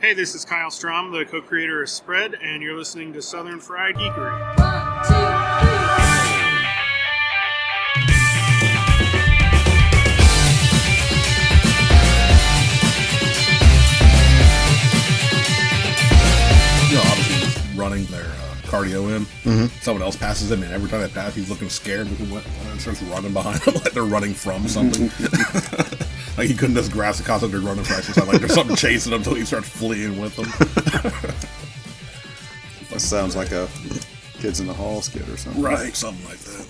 Hey, this is Kyle Strom, the co-creator of Spread, and you're listening to Southern Fried Geekery. 1, 2, 3. Obviously running their cardio in. Mm-hmm. Someone else passes him, and every time they pass, he's looking scared and starts running behind them like they're running from something. Like he couldn't just grasp the concept of running for exercise. Like there's something chasing him until he starts fleeing with them. That sounds like a Kids in the Hall skit or something. Right, something like that.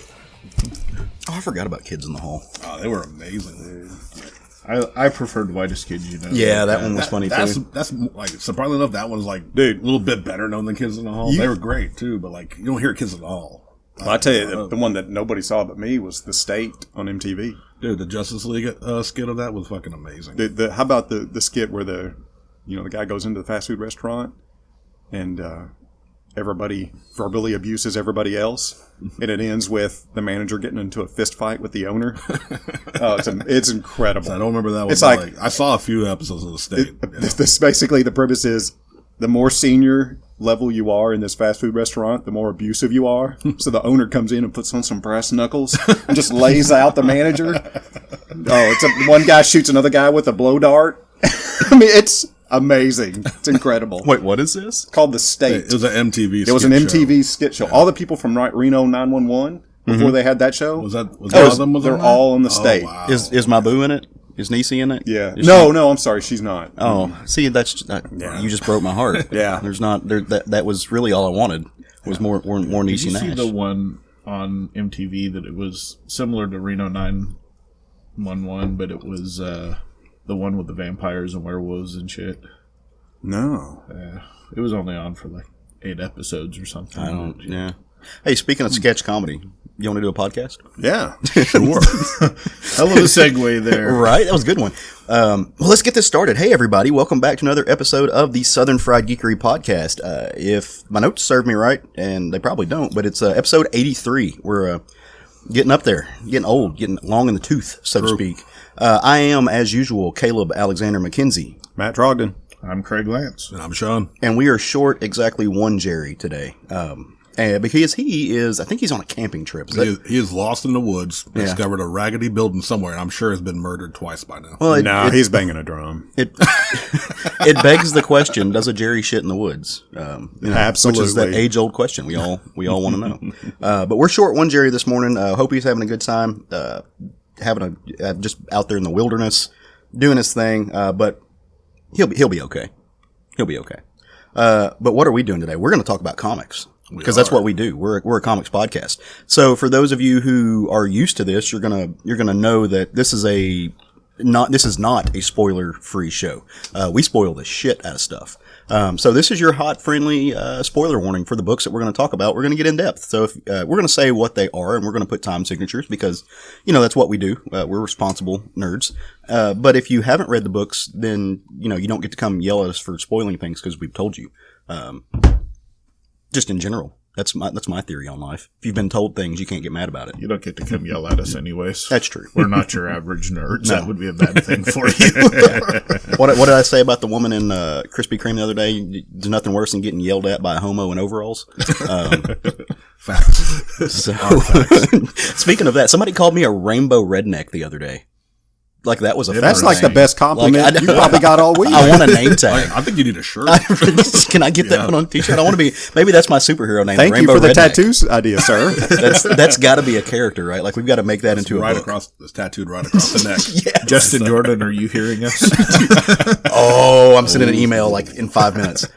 Oh, I forgot about Kids in the Hall. Oh, they were amazing. I preferred Whitest Kids, you know. Yeah, that one was funny too. That's like surprisingly enough, that one's like Dude, a little bit better known than Kids in the Hall. They were great too, but like you don't hear Kids in the Hall. Well, I tell you, the one that nobody saw but me was The State on MTV. Dude, the Justice League skit of that was fucking amazing. How about the skit where the guy goes into the fast food restaurant and everybody verbally abuses everybody else, and it ends with the manager getting into a fist fight with the owner. Oh, it's incredible. So I don't remember that one. It's like I saw a few episodes of The State. This basically the premise is the more senior level you are in this fast food restaurant, the more abusive you are. So the owner comes in and puts on some brass knuckles and just lays out the manager. Oh, one guy shoots another guy with a blow dart. I mean, it's amazing. It's incredible. Wait, what is this? It's called The State. It was an MTV. It was an MTV skit show. All the people from Reno 911 before they had that show. Was all of them? They're all in The State. Wow. Is my boo in it? Is Niecy in it? Yeah. Is No, I'm sorry, she's not. Oh, see, you just broke my heart. Yeah. There's not there. That was really all I wanted. Was more Did Niecy you Nash. see the one on MTV that it was similar to Reno 911, but it was the one with the vampires and werewolves and shit? No. It was only on for like 8 episodes or something. I don't. Yeah. Hey, speaking of sketch comedy, you want to do a podcast? Yeah. Sure. Hell of a segue there. Right, that was a good one. Well, let's get this started. Hey, everybody, welcome back to another episode of the Southern Fried Geekery podcast. If my notes serve me right, and they probably don't, but it's episode 83. We're getting up there, getting old, getting long in the tooth, so to speak. I am, as usual, Caleb Alexander McKenzie. Matt Trogdon. I'm Craig Lance. And I'm Sean. And we are short exactly one Jerry today. Because he is, I think he's on a camping trip. He is lost in the woods, discovered a raggedy building somewhere, and I'm sure has been murdered twice by now. Well, he's banging a drum. It begs the question: does a Jerry shit in the woods? Absolutely, which is that age-old question we all want to know. But we're short one Jerry this morning. Hope he's having a good time, just out there in the wilderness, doing his thing. But he'll be okay. He'll be okay. But what are we doing today? We're going to talk about comics. Because that's what we do. We're a comics podcast. So for those of you who are used to this, you're gonna know that this is not a spoiler free show. We spoil the shit out of stuff. So this is your hot, friendly spoiler warning for the books that we're going to talk about. We're going to get in depth. So if, we're going to say what they are, and we're going to put time signatures because that's what we do. We're responsible nerds. But if you haven't read the books, then you don't get to come yell at us for spoiling things because we've told you. Just in general. That's my theory on life. If you've been told things, you can't get mad about it. You don't get to come yell at us anyways. That's true. We're not your average nerds. No. That would be a bad thing for you. What did I say about the woman in Krispy Kreme the other day? There's nothing worse than getting yelled at by a homo in overalls. Facts. So, speaking of that, somebody called me a rainbow redneck the other day. Like that was a That's like the best compliment like, you probably got all week. I want a name tag. I think you need a shirt. Can I get that one on a t-shirt? I want to be. Maybe that's my superhero name. Thank you Rainbow for the Redneck. tattoos idea, sir. That's got to be a character, right? Like we've got to make that into a book. It's tattooed right across the neck. Yes. Justin Jordan, are you hearing us? Oh, I'm sending an email like in 5 minutes.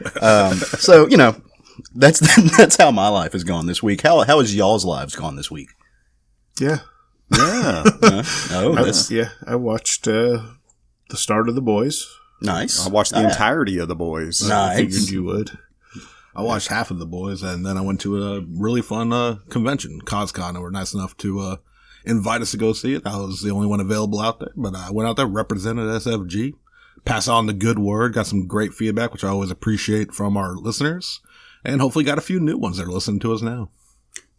So that's how my life has gone this week. How has y'all's lives gone this week? Yeah. Yeah. I watched the start of The Boys. Nice. I watched the entirety of The Boys. Nice. I figured you would. I watched half of The Boys, and then I went to a really fun convention, CosCon, and were nice enough to invite us to go see it. I was the only one available out there, but I went out there, represented SFG, passed on the good word, got some great feedback, which I always appreciate from our listeners, and hopefully got a few new ones that are listening to us now.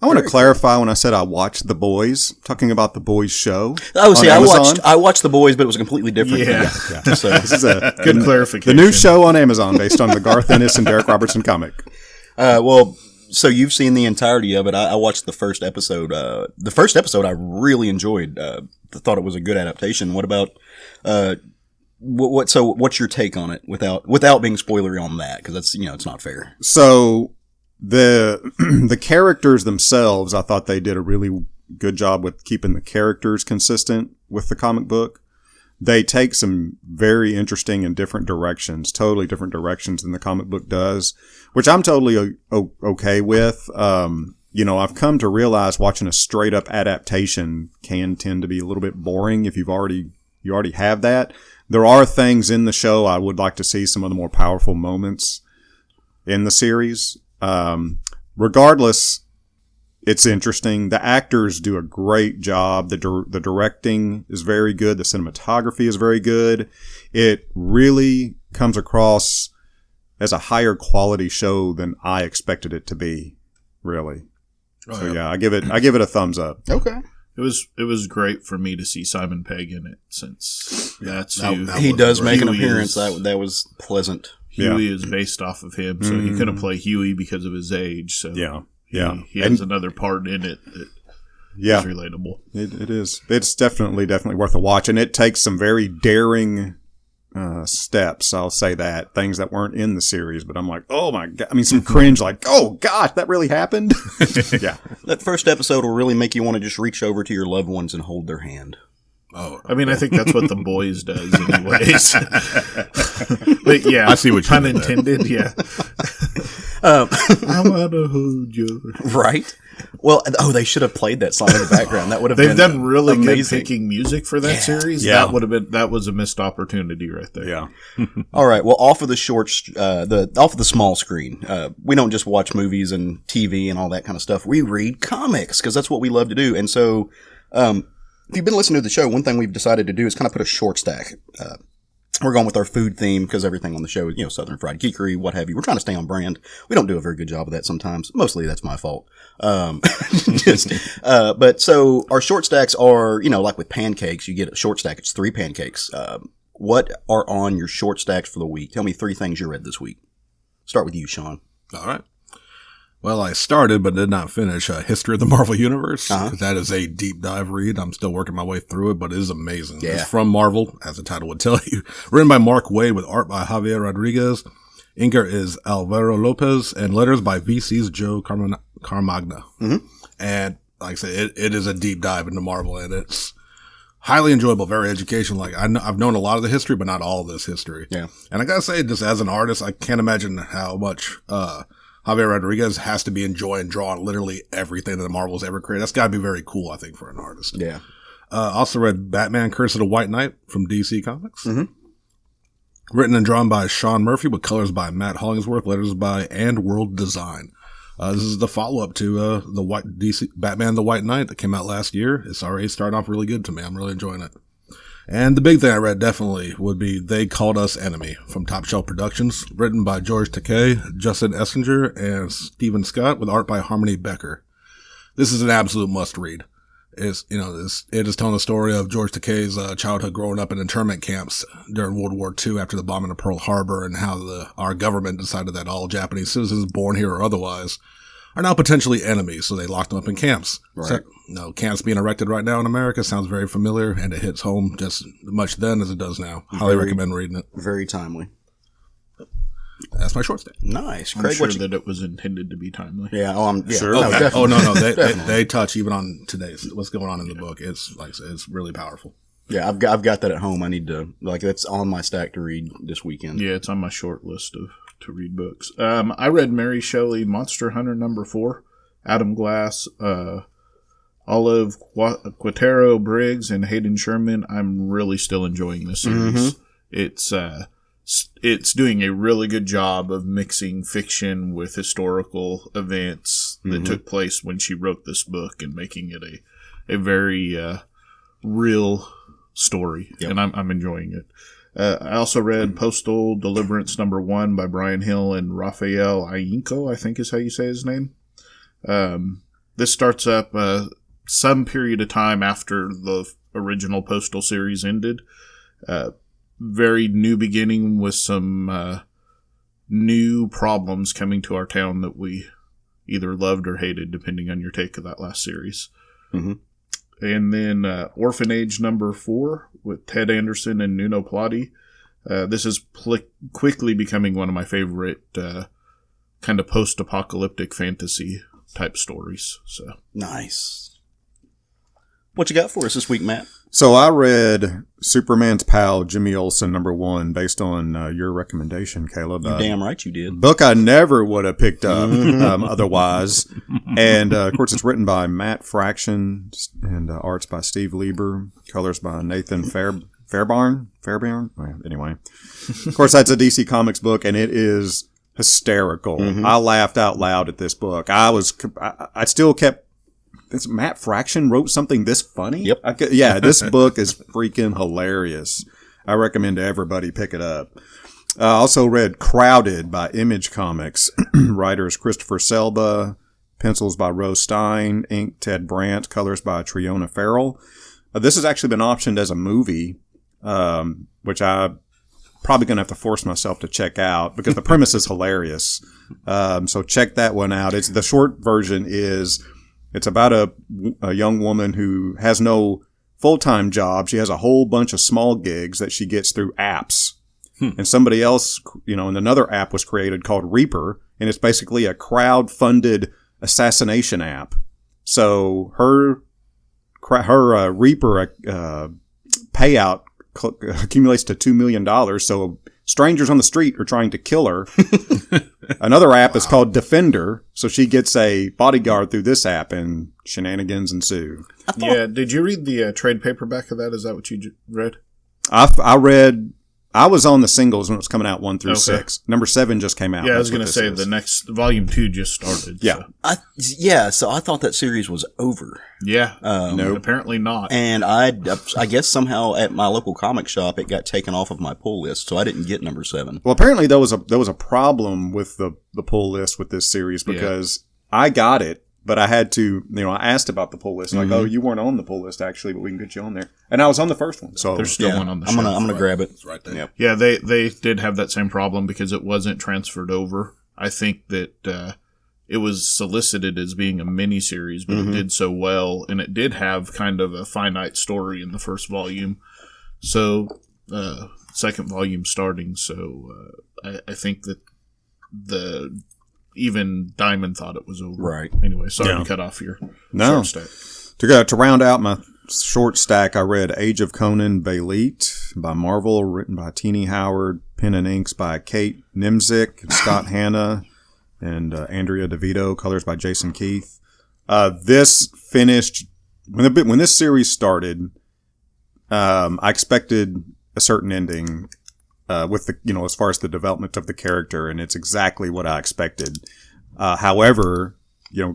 I want to clarify when I said I watched The Boys, talking about The Boys show. Oh, see, on I Amazon. watched The Boys, but it was a completely different Yeah. thing. So, This is a Good clarification. the new show on Amazon based on the Garth Ennis and Derek Robertson comic. So you've seen the entirety of it. I watched the first episode. The first episode I really enjoyed. Thought it was a good adaptation. What about what's your take on it without being spoilery on that? Because that's it's not fair. So the characters themselves, I thought they did a really good job with keeping the characters consistent with the comic book. They take some very interesting and different directions, totally different directions than the comic book does, which I'm totally okay with. I've come to realize watching a straight up adaptation can tend to be a little bit boring if you already have that. There are things in the show I would like to see some of the more powerful moments in the series. Regardless, it's interesting. The actors do a great job. The directing is very good. The cinematography is very good. It really comes across as a higher quality show than I expected it to be, really. Oh, So yeah. yeah, I give it a thumbs up. Okay. It was great for me to see Simon Pegg in it, since that's that- who that He was does great. make an Huey appearance. is- That was pleasant. Huey is based off of him, so he couldn't play Huey because of his age. So Yeah. he, Yeah. he has another part in it that Yeah. is relatable. It is. It's definitely worth a watch, and it takes some very daring steps. I'll say that, things that weren't in the series, but I'm like, oh my god! I mean, some cringe, like, oh gosh, that really happened. Yeah, That first episode will really make you want to just reach over to your loved ones and hold their hand. Oh, I mean, I think that's what The Boys does, anyways. But yeah, I see what you pun meant there. intended. Yeah, I wanna hold your. Right? Well, they should have played that song in the background. That would have They've been done really amazing. good picking music for that series. Yeah. That was a missed opportunity right there. yeah. All right. Well, off of the off of the small screen, we don't just watch movies and TV and all that kind of stuff. We read comics because that's what we love to do. And so, if you've been listening to the show, one thing we've decided to do is kind of put a short stack. We're going with our food theme because everything on the show is, Southern Fried Geekery, what have you. We're trying to stay on brand. We don't do a very good job of that sometimes. Mostly that's my fault. But so our short stacks are, like with pancakes, you get a short stack. It's 3 pancakes. What are on your short stacks for the week? Tell me 3 things you read this week. Start with you, Sean. all right. Well, I started but did not finish History of the Marvel Universe. Uh-huh. 'Cause that is a deep dive read. I'm still working my way through it, but it is amazing. Yeah. It's from Marvel, as the title would tell you. Written by Mark Waid with art by Javier Rodriguez. Inker is Alvaro Lopez and letters by VC's Joe Carmagna. Mm-hmm. And like I said, it is a deep dive into Marvel, and it's highly enjoyable, very educational. Like I've known a lot of the history, but not all of this history. Yeah. And I gotta say, just as an artist, I can't imagine how much Javier Rodriguez has to be enjoying drawing literally everything that Marvel's ever created. That's gotta be very cool, I think, for an artist. Yeah. Also read Batman Curse of the White Knight from DC Comics. Mhm. Written and drawn by Sean Murphy with colors by Matt Hollingsworth, letters by And World Design. This is the follow-up to the DC Batman the White Knight that came out last year. It's already starting off really good to me. I'm really enjoying it. And the big thing I read definitely would be They Called Us Enemy from Top Shelf Productions, written by George Takei, Justin Essinger, and Stephen Scott with art by Harmony Becker. This is an absolute must-read. It is telling the story of George Takei's childhood growing up in internment camps during World War II after the bombing of Pearl Harbor, and how our government decided that all Japanese citizens born here or otherwise are now potentially enemies, so they locked them up in camps. Right. So, camps being erected right now in America sounds very familiar, and it hits home just as much then as it does now. Highly recommend reading it. Very timely. That's my short stack. Nice. I'm Craig, sure what you... that it was intended to be timely. Yeah. Oh, I'm Sure. No, definitely. No. They touch even on today's what's going on in the book. It's like I said, it's really powerful. Yeah, I've got that at home. I need to that's on my stack to read this weekend. Yeah, it's on my short list of to read books. I read Mary Shelley Monster Hunter #4, Adam Glass, Olive Quatero Briggs, and Hayden Sherman. I'm really still enjoying this series. It's doing a really good job of mixing fiction with historical events that took place when she wrote this book and making it a very real story. Yep. And I'm enjoying it. I also read Postal Deliverance #1 by Brian Hill and Rafael Ainco, I think is how you say his name. this starts up some period of time after the original Postal series ended. Very new beginning with some new problems coming to our town that we either loved or hated, depending on your take of that last series. Mm-hmm. And then Orphanage number 4 with Ted Anderson and Nuno Plati. This is quickly becoming one of my favorite kind of post-apocalyptic fantasy type stories. So Nice. What you got for us this week, Matt? So I read Superman's Pal, Jimmy Olsen, number 1, based on your recommendation, Caleb. Damn right you did. Book I never would have picked up otherwise. And, of course, it's written by Matt Fraction and arts by Steve Lieber, colors by Nathan Fairbairn? Well, anyway. Of course, that's a DC Comics book, and it is hysterical. Mm-hmm. I laughed out loud at this book. I still kept... This Matt Fraction wrote something this funny? Yep. This book is freaking hilarious. I recommend everybody pick it up. I also read Crowded by Image Comics. Writers Christopher Selba, pencils by Rose Stein, ink Ted Brandt, colors by Triona Farrell. This has actually been optioned as a movie, which I'm probably going to have to force myself to check out because the premise is hilarious. So check that one out. The short version is... It's about a young woman who has no full-time job. She has a whole bunch of small gigs that she gets through apps. And somebody else, and another app was created called Reaper, and it's basically a crowd-funded assassination app. So her Reaper payout accumulates to $2 million. So strangers on the street are trying to kill her. Another app is called Defender, so she gets a bodyguard through this app, and shenanigans ensue. yeah, did you read the trade paperback of that? Is that what you read? I was on the singles when it was coming out 1 through Okay. 6. Number 7 just came out. Yeah, I was That's what going to this say is. the next volume 2 just started. Yeah. So. So I thought that series was over. Yeah. Nope. Apparently not. And I guess somehow at my local comic shop it got taken off of my pull list, so I didn't get number 7. Well, apparently there was a problem with the pull list with this series because I got it, but I had to, I asked about the pull list. Like, oh, you weren't on the pull list actually, but we can get you on there. And I was on the first one. So There's still one on the I'm shelf. gonna grab it. It's right there. Yep. Yeah, they did have that same problem because it wasn't transferred over. I think that it was solicited as being a mini series, but it did so well, and it did have kind of a finite story in the first volume. So, second volume starting. So, I think that even Diamond thought it was over. Right. Anyway, sorry Yeah. to cut off your No. short stack. To round out my short stack, I read Age of Conan Baylit by Marvel, written by Teenie Howard, pen and inks by Kate Nimzik, Scott Hanna, and Andrea DeVito, colors by Jason Keith. This finished when this series started. I expected a certain ending with the as far as the development of the character, and it's exactly what I expected. However,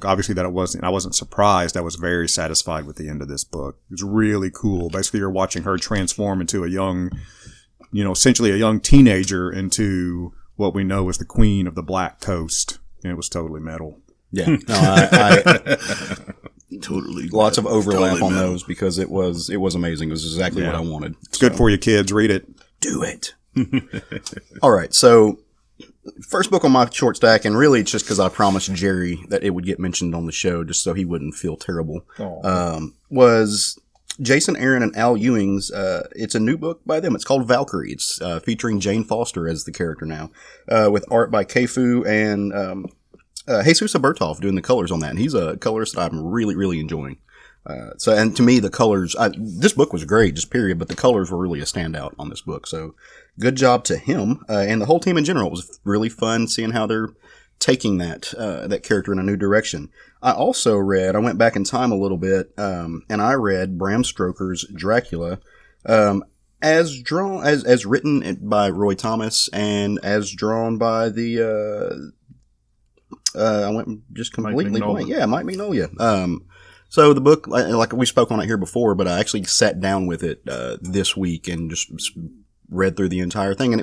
obviously I wasn't surprised. I was very satisfied with the end of this book. It's really cool. Basically, you're watching her transform into a young, essentially a young teenager into what we know as the Queen of the Black Coast. And it was totally metal. Yeah. No, I Totally. lots of overlap Totally on metal. those because it was amazing. It was exactly what I wanted. It's good for you kids. Read it. Do it. All right. So first book on my short stack, and really it's just because I promised Jerry that it would get mentioned on the show just so he wouldn't feel terrible, was Jason Aaron and Al Ewing's. It's a new book by them. It's called Valkyrie. It's featuring Jane Foster as the character now, with art by Keifu and Jesus Bertolf doing the colors on that. And he's a colorist that I'm really, really enjoying. And to me, the colors, this book was great, just period, but the colors were really a standout on this book. So good job to him, and the whole team in general. It was really fun seeing how they're taking that character in a new direction. I went back in time a little bit, and I read Bram Stoker's Dracula, as written by Roy Thomas and as drawn by I went just completely blank. Yeah, Mike Mignola. So the book, like we spoke on it here before, but I actually sat down with it this week and just read through the entire thing. And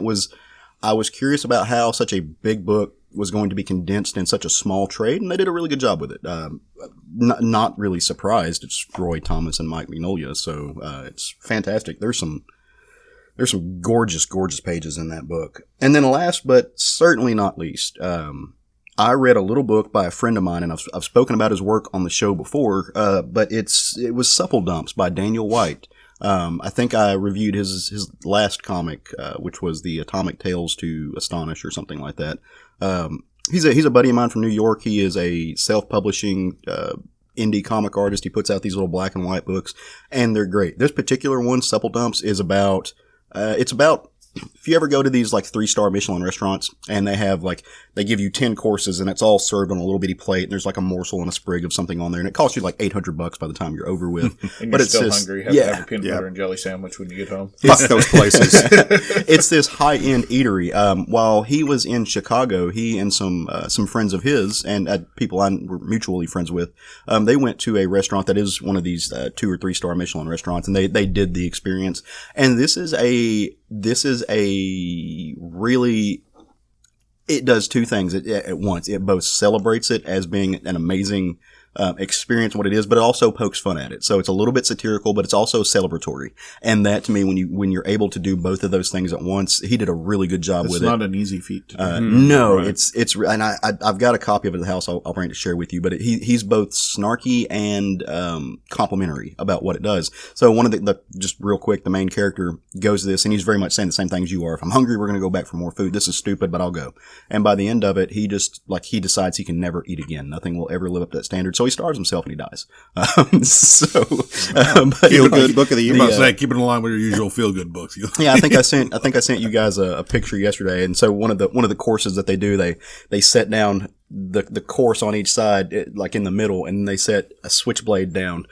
I was curious about how such a big book was going to be condensed in such a small trade, and they did a really good job with it. Not really surprised. It's Roy Thomas and Mike Mignola, so it's fantastic. There's some gorgeous, gorgeous pages in that book. And then last but certainly not least, I read a little book by a friend of mine, and I've spoken about his work on the show before, but it was Supple Dumps by Daniel White. I think I reviewed his last comic, which was the Atomic Tales to Astonish or something like that. He's a buddy of mine from New York. He is a self-publishing, indie comic artist. He puts out these little black and white books, and they're great. This particular one, Supple Dumps, is about, if you ever go to these like 3-star Michelin restaurants and they give you 10 courses and it's all served on a little bitty plate and there's like a morsel and a sprig of something on there and it costs you like $800 by the time you're over with. And but you're it's still just, hungry. You have to have a peanut butter and jelly sandwich when you get home. Fuck those places. It's this high-end eatery. While he was in Chicago, he and some friends of his and people I were mutually friends with, they went to a restaurant that is one of these 2 or 3-star Michelin restaurants, and they did the experience. And this is a really, it does two things at once. It both celebrates it as being an amazing experience, what it is, but it also pokes fun at it. So it's a little bit satirical, but it's also celebratory. And that, to me, when you're able to do both of those things at once, he did a really good job with it. It's not an easy feat to do. No, Right. it's, and I've got a copy of it at the house. I'll bring it to share with you, but he's both snarky and, complimentary about what it does. So one of just real quick, the main character goes to this and he's very much saying the same thing as you are. If I'm hungry, we're going to go back for more food. This is stupid, but I'll go. And by the end of it, he decides he can never eat again. Nothing will ever live up to that standard. So he starves himself and he dies. Feel good book of the year. I'm about to say, keep it in line with your usual feel good books. Yeah, I think I sent you guys a picture yesterday. And so one of the courses that they do, they set down the course on each side, like in the middle, and they set a switchblade down,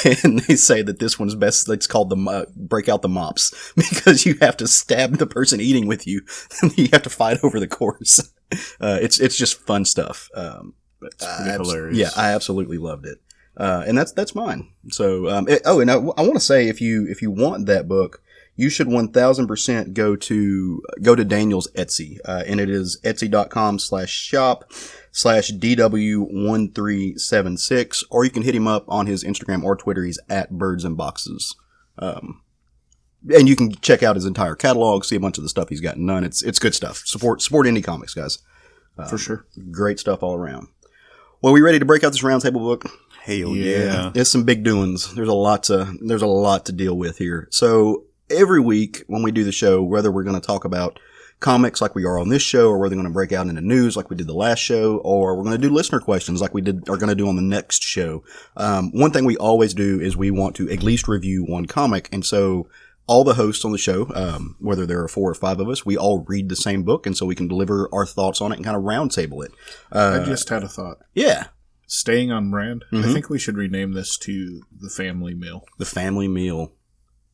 and they say that this one's best. It's called break out the mops, because you have to stab the person eating with you, and you have to fight over the course. It's just fun stuff. It's pretty hilarious. Yeah, I absolutely loved it. And that's mine. So, and I want to say, if you want that book, you should 1000% go to Daniel's Etsy. And it is etsy.com/DW1376, or you can hit him up on his Instagram or Twitter. He's at Birds and Boxes. And you can check out his entire catalog, see a bunch of the stuff he's gotten done. It's good stuff. Support indie comics, guys. For sure. Great stuff all around. Well, we ready to break out this roundtable book? Hell yeah. It's some big doings. There's a lot to deal with here. So every week when we do the show, whether we're going to talk about comics like we are on this show, or whether we're going to break out into news like we did the last show, or we're going to do listener questions like we are going to do on the next show. One thing we always do is we want to at least review one comic. And so all the hosts on the show, whether there are 4 or 5 of us, we all read the same book, and so we can deliver our thoughts on it and kind of roundtable it. I just had a thought. Yeah. Staying on brand, I think we should rename this to the Family Meal. The Family Meal.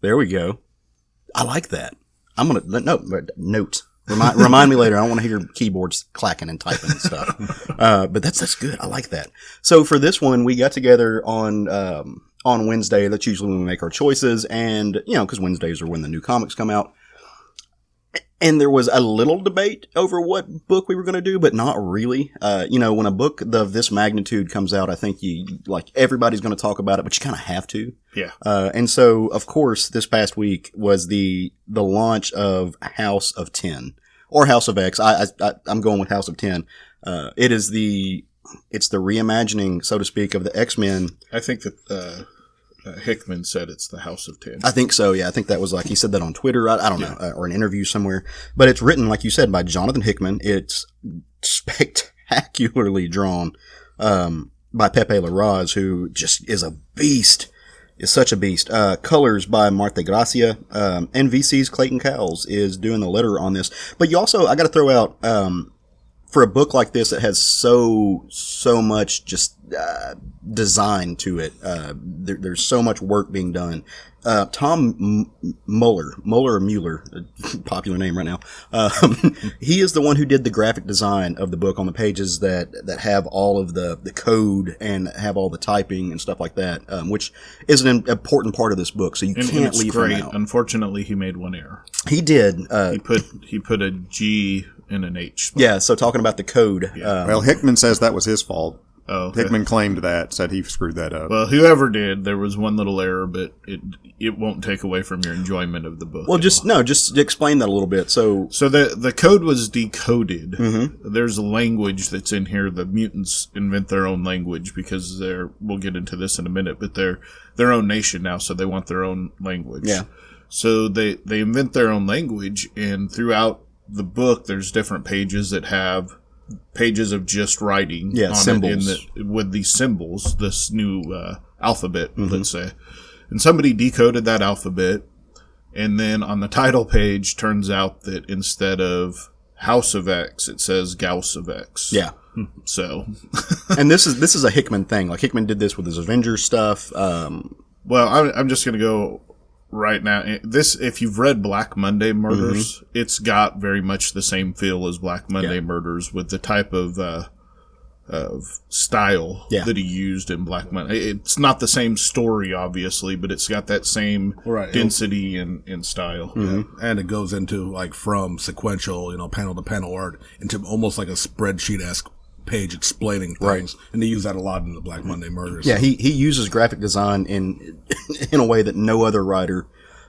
There we go. I like that. I'm going to note. Remind me later. I don't want to hear keyboards clacking and typing and stuff. But that's good. I like that. So for this one, we got together on Wednesday. That's usually when we make our choices. And, because Wednesdays are when the new comics come out. And there was a little debate over what book we were going to do, but not really. When a book of this magnitude comes out, I think everybody's going to talk about it, but you kind of have to. Yeah. And so, of course, this past week was the launch of House of 10 or House of X. I'm going with House of 10. It's the reimagining, so to speak, of the X-Men. I think that, Hickman said it's the House of 10. I think so, yeah. I think that was he said that on Twitter, I don't know, or an interview somewhere. But it's written, like you said, by Jonathon Hickman. It's spectacularly drawn by Pepe Larraz, who just is a beast, is such a beast. Colors by Marta Gracia. NVC's Clayton Cowles is doing the letter on this. But you also, I got to throw out, for a book like this that has so much just design to it. There's so much work being done. Tom Muller, popular name right now. He is the one who did the graphic design of the book on the pages that have all of the code and have all the typing and stuff like that, which is an important part of this book. So you can't leave him out. Unfortunately, he made one error. He did. He put a G in an H spot. Yeah. So talking about the code. Well, Hickman says that was his fault. Oh, okay. Hickman claimed that, said he screwed that up. Well, whoever did, there was one little error, but it won't take away from your enjoyment of the book. Well, just explain that a little bit. So the code was decoded. Mm-hmm. There's a language that's in here. The mutants invent their own language because we'll get into this in a minute, but they're their own nation now, so they want their own language. Yeah. So they invent their own language, and throughout the book, there's different pages that have pages of just writing on symbols. it with these symbols, this new alphabet, let's say. And somebody decoded that alphabet, and then on the title page, turns out that instead of House of X, it says Gauss of X. Yeah. So, and this is a Hickman thing. Like Hickman did this with his Avengers stuff. well, I'm just going to go right now. If you've read Black Monday Murders, it's got very much the same feel as Black Monday Murders with the type of style that he used in Black Monday. It's not the same story, obviously, but it's got that same density and style. And it goes into like from sequential, panel to panel art into almost like a spreadsheet-esque page explaining things. And they use that a lot in the Black Monday Murders. Yeah, he uses graphic design in a way that no other writer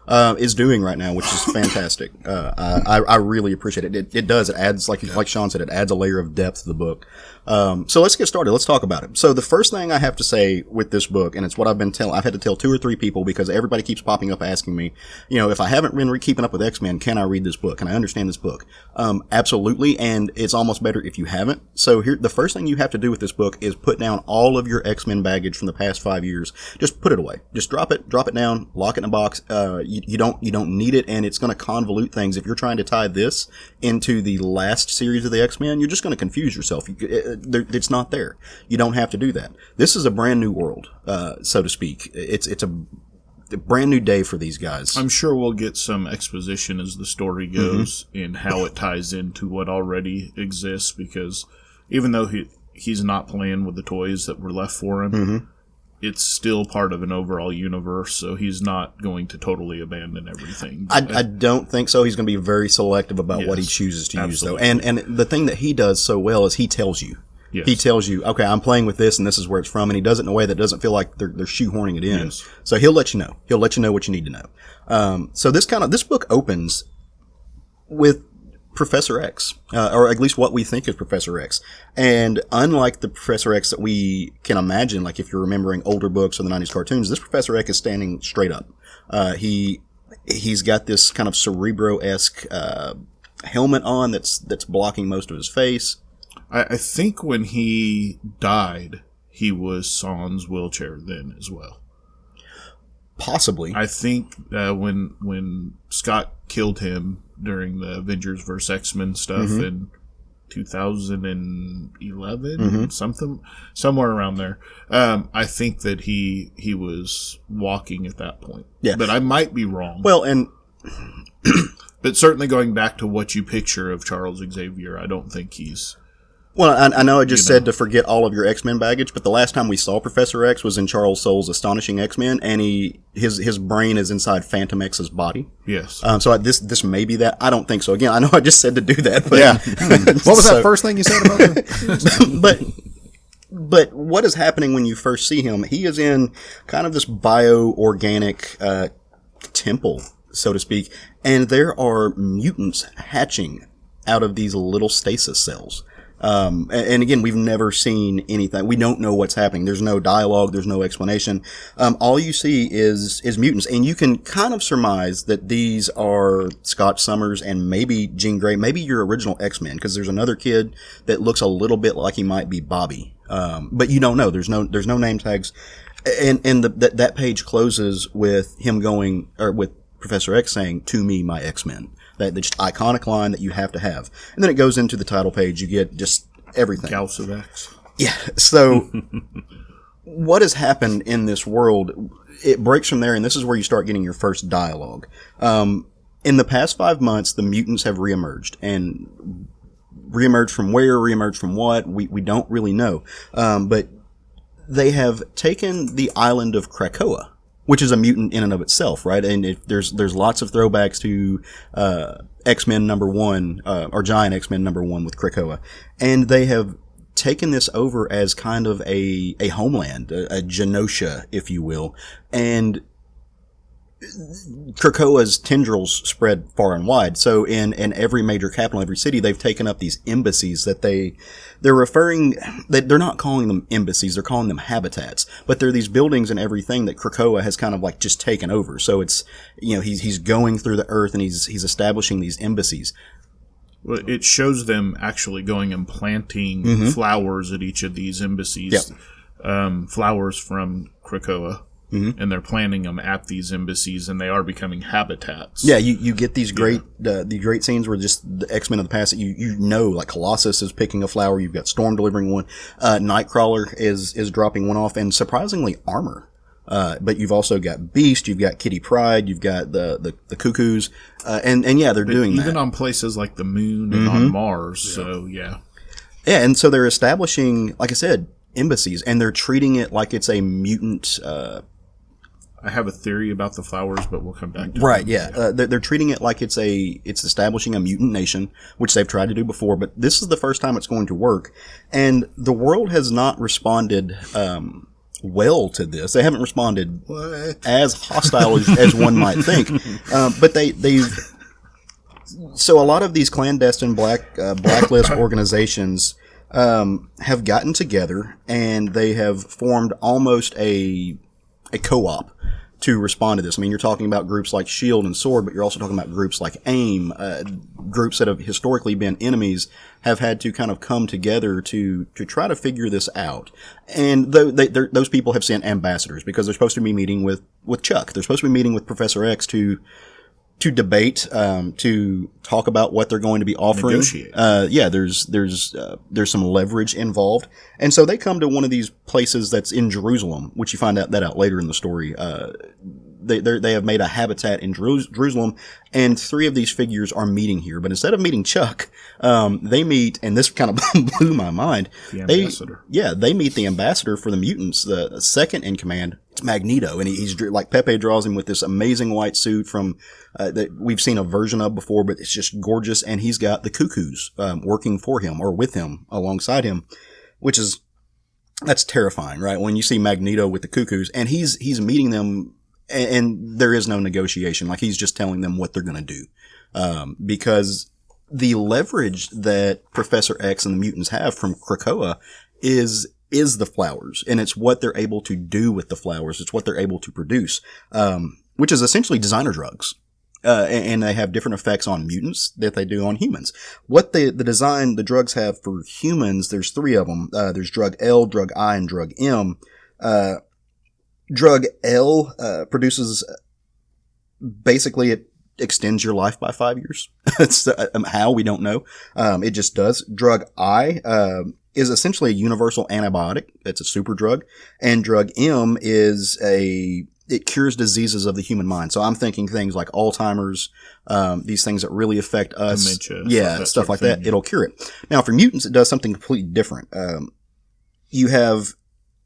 is doing right now, which is fantastic. I really appreciate it. It does. It adds, like Sean said, it adds a layer of depth to the book. So let's get started. Let's talk about it. So the first thing I have to say with this book, and it's what I've had to tell 2 or 3 people because everybody keeps popping up asking me, if I haven't been keeping up with X-Men, can I read this book? Can I understand this book? Absolutely. And it's almost better if you haven't. So here, the first thing you have to do with this book is put down all of your X-Men baggage from the past 5 years. Just put it away. Just drop it down, lock it in a box. You don't need it, and it's going to convolute things. If you're trying to tie this into the last series of the X-Men, you're just going to confuse yourself. It's not there. You don't have to do that. This is a brand new world, so to speak. It's a brand new day for these guys. I'm sure we'll get some exposition as the story goes in how it ties into what already exists, because even though he's not playing with the toys that were left for him, it's still part of an overall universe, so he's not going to totally abandon everything. I don't think so. He's going to be very selective about what he chooses to use, though. And the thing that he does so well is he tells you. Yes. He tells you, okay, I'm playing with this, and this is where it's from, and he does it in a way that doesn't feel like they're shoehorning it in. Yes. So he'll let you know. He'll let you know what you need to know. So this book opens with Professor X, or at least what we think is Professor X. And unlike the Professor X that we can imagine, like if you're remembering older books or the 90s cartoons, this Professor X is standing straight up. He's got this kind of Cerebro-esque helmet on that's blocking most of his face. I think when he died, he was Son's wheelchair then as well. Possibly. I think when Scott killed him during the Avengers vs. X-Men stuff in 2011, somewhere around there, I think that he was walking at that point. Yeah. But I might be wrong. Well, and but certainly going back to what you picture of Charles Xavier, I don't think he's... Well, I know I just said to forget all of your X-Men baggage, but the last time we saw Professor X was in Charles Soule's Astonishing X-Men, and his brain is inside Phantom X's body. Yes. So this may be that. I don't think so. Again, I know I just said to do that, but What was that first thing you said about him? But what is happening when you first see him? He is in kind of this bioorganic temple, so to speak, and there are mutants hatching out of these little stasis cells. And again, we've never seen anything. We don't know what's happening. There's no dialogue. There's no explanation. All you see is mutants. And you can kind of surmise that these are Scott Summers and maybe Jean Grey, maybe your original X-Men, because there's another kid that looks a little bit like he might be Bobby. But you don't know. There's no name tags. And that page closes with him going, or with Professor X saying, "To me, my X-Men." That just iconic line that you have to have. And then it goes into the title page. You get just everything. Gauss of X. Yeah. So what has happened in this world, it breaks from there, and this is where you start getting your first dialogue. In the past 5 months, the mutants have reemerged, and reemerged from where, reemerged from what, we don't really know. But they have taken the island of Krakoa, which is a mutant in and of itself, right? And there's lots of throwbacks to X-Men #1, or Giant X-Men #1 with Krakoa. And they have taken this over as kind of a homeland, a Genosha, if you will. And Krakoa's tendrils spread far and wide. So in every major capital, every city, they've taken up these embassies that they're referring, that they're not calling them embassies, they're calling them habitats. But they're these buildings and everything that Krakoa has kind of like just taken over. So it's, he's going through the earth and he's establishing these embassies. Well, it shows them actually going and planting flowers at each of these embassies. Yep. Flowers from Krakoa. Mm-hmm. And they're planting them at these embassies, and they are becoming habitats. Yeah, you get these great the great scenes where just the X-Men of the past that you know, like Colossus is picking a flower, you've got Storm delivering one, Nightcrawler is dropping one off, and surprisingly Armor. But you've also got Beast, you've got Kitty Pryde, you've got the Cuckoos, and yeah, they're doing even that. on places like the Moon and on Mars. Yeah. So yeah, and so they're establishing, like I said, embassies, and they're treating it like it's a mutant. I have a theory about the flowers, but we'll come back to right, them. yeah. They're treating it like it's establishing a mutant nation, which they've tried to do before, but this is the first time it's going to work. And the world has not responded well to this. They haven't responded as hostile as one might think. But they've... So a lot of these clandestine blacklist organizations have gotten together, and they have formed almost a co-op to respond to this. I mean, you're talking about groups like S.H.I.E.L.D. and S.W.O.R.D., but you're also talking about groups like AIM, groups that have historically been enemies have had to kind of come together to try to figure this out. And those people have sent ambassadors because they're supposed to be meeting with Chuck. They're supposed to be meeting with Professor X to debate, to talk about what they're going to be offering. Negotiate. There's some leverage involved. And so they come to one of these places that's in Jerusalem, which you find out later in the story. They have made a habitat in Jerusalem, and 3 of these figures are meeting here. But instead of meeting Chuck, they meet, and this kind of blew my mind. The ambassador. They meet the ambassador for the mutants, the second in command. It's Magneto, and he's like Pepe draws him with this amazing white suit from that we've seen a version of before, but it's just gorgeous. And he's got the Cuckoos working for him or with him alongside him, that's terrifying, right? When you see Magneto with the Cuckoos, and he's meeting them. And there is no negotiation. Like, he's just telling them what they're going to do. Because the leverage that Professor X and the mutants have from Krakoa is the flowers. And it's what they're able to do with the flowers. It's what they're able to produce. Which is essentially designer drugs. And they have different effects on mutants that they do on humans. What the drugs have for humans, there's 3 of them. There's drug L, drug I, and drug M. Drug L produces, basically it extends your life by 5 years. It's how, we don't know. It just does. Drug I is essentially a universal antibiotic. It's a super drug. And drug M is it cures diseases of the human mind. So I'm thinking things like Alzheimer's, these things that really affect us. Dementia. Yeah, stuff like that. It'll cure it. Now for mutants, it does something completely different. You have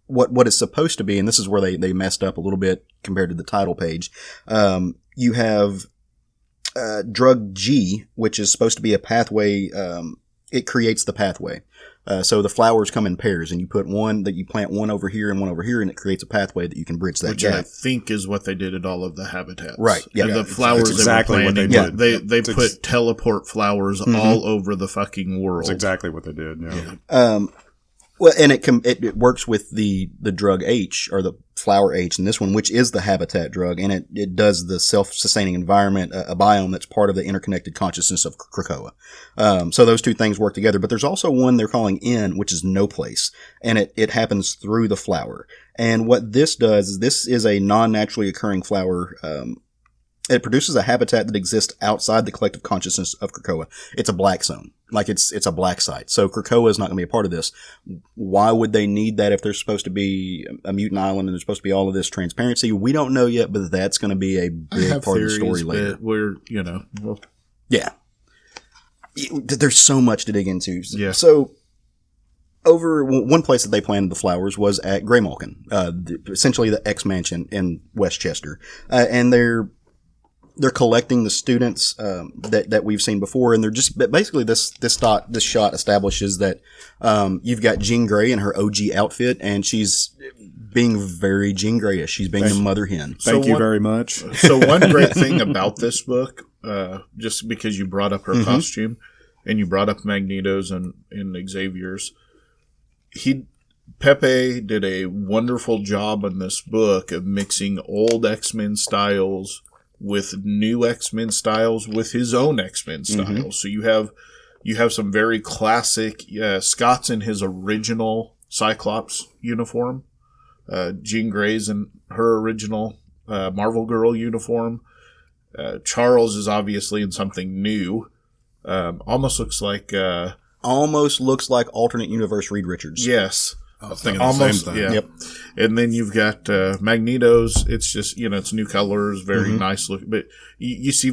what is supposed to be, and this is where they messed up a little bit compared to the title page. You have drug G, which is supposed to be a pathway. It creates the pathway. So the flowers come in pairs, and you plant one over here and one over here, and it creates a pathway that you can bridge that Which gap. I think is what they did at all of the habitats. Right. Yeah. The flowers That's exactly they were what they planting, did. They put teleport flowers all over the fucking world. That's exactly what they did. Yeah. Well, and it works with the drug H, or the flower H in this one, which is the habitat drug, and it does the self-sustaining environment, a biome that's part of the interconnected consciousness of Krakoa. So those 2 things work together, but there's also one they're calling N, which is no place, and it happens through the flower. And what this does is this is a non-naturally occurring flower, It produces a habitat that exists outside the collective consciousness of Krakoa. It's a black zone. Like it's a black site. So Krakoa is not going to be a part of this. Why would they need that if there's supposed to be a mutant island and there's supposed to be all of this transparency? We don't know yet, but that's going to be a big part of the story later. We're, Yeah. There's so much to dig into. Yeah. So over one place that they planted the flowers was at Greymalkin, essentially the X Mansion in Westchester. And they're collecting the students that we've seen before, and they're just basically this shot establishes that you've got Jean Grey in her OG outfit, and she's being very Jean Greyish. She's being the mother hen. Thank you very much. So one great thing about this book, just because you brought up her costume and you brought up Magneto's and Xavier's, Pepe did a wonderful job in this book of mixing old X-Men styles with new X-Men styles with his own X-Men styles. So you have some very classic, Scott's in his original Cyclops uniform. Jean Grey's in her original Marvel Girl uniform. Charles is obviously in something new. Almost looks like alternate universe Reed Richards. Yes. I was thinking the same thing. Yeah. Yep. And then you've got Magneto's. It's just, it's new colors, very nice look. But you see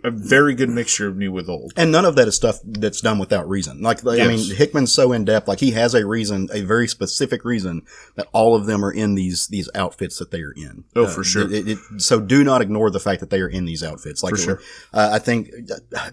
a very good mixture of new with old. And none of that is stuff that's done without reason. I mean, Hickman's so in depth. Like, he has a reason, a very specific reason that all of them are in these outfits that they are in. Oh, for sure. So do not ignore the fact that they are in these outfits. Like, for sure. I think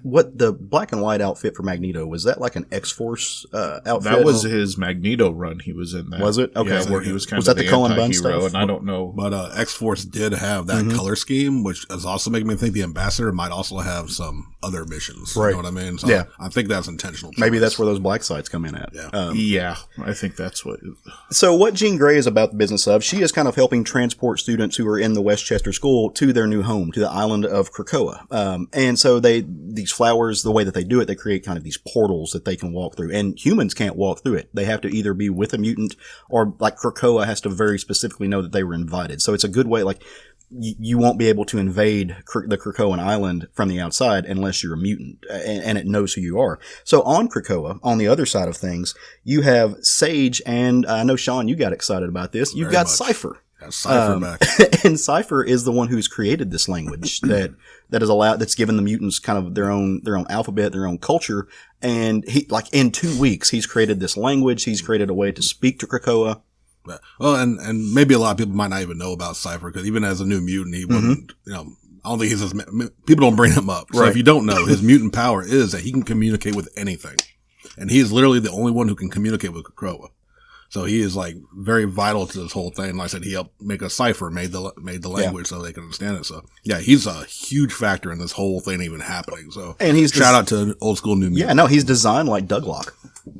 what the black and white outfit for Magneto, was that like an X-Force outfit? That was his Magneto run. He was in that. Was it? Okay. Yeah, where he was kind Was of that the Cullen Bunn anti-hero, stuff? and I don't know. But X-Force did have that color scheme, which is also making me think the Ambassador might also have some other missions. Right. You know what I mean? So Yeah. I think that's intentional. Maybe choice. that's where those black sites come in at. Yeah. Yeah, I think that's what. So what Jean Grey is about the business of, she is kind of helping transport students who are in the Westchester school to their new home, to the island of Krakoa. And so these flowers, the way that they do it, they create kind of these portals that they can walk through. And humans can't walk through it. They have to either be with a mutant, or like Krakoa has to very specifically know that they were invited. So it's a good way, like, you won't be able to invade the Krakoan island from the outside unless you're a mutant, and it knows who you are. So on Krakoa, on the other side of things, you have Sage, and I know, Sean, you got excited about this. You've got Cypher. Got Cypher back. And Cypher is the one who's created this language that's given the mutants kind of their own alphabet, their own culture. And he, like, in 2 weeks, he's created this language. He's created a way to speak to Krakoa. Well, and maybe a lot of people might not even know about Cypher, because even as a new mutant, he wouldn't, I don't think people don't bring him up. So if you don't know, his mutant power is that he can communicate with anything. And he is literally the only one who can communicate with Krakoa. So he is like very vital to this whole thing. Like I said, he helped make a cipher, made the language so they can understand it. So yeah, he's a huge factor in this whole thing even happening. So, and he's shout out to old school new mutant. Yeah, no, he's designed like Douglock.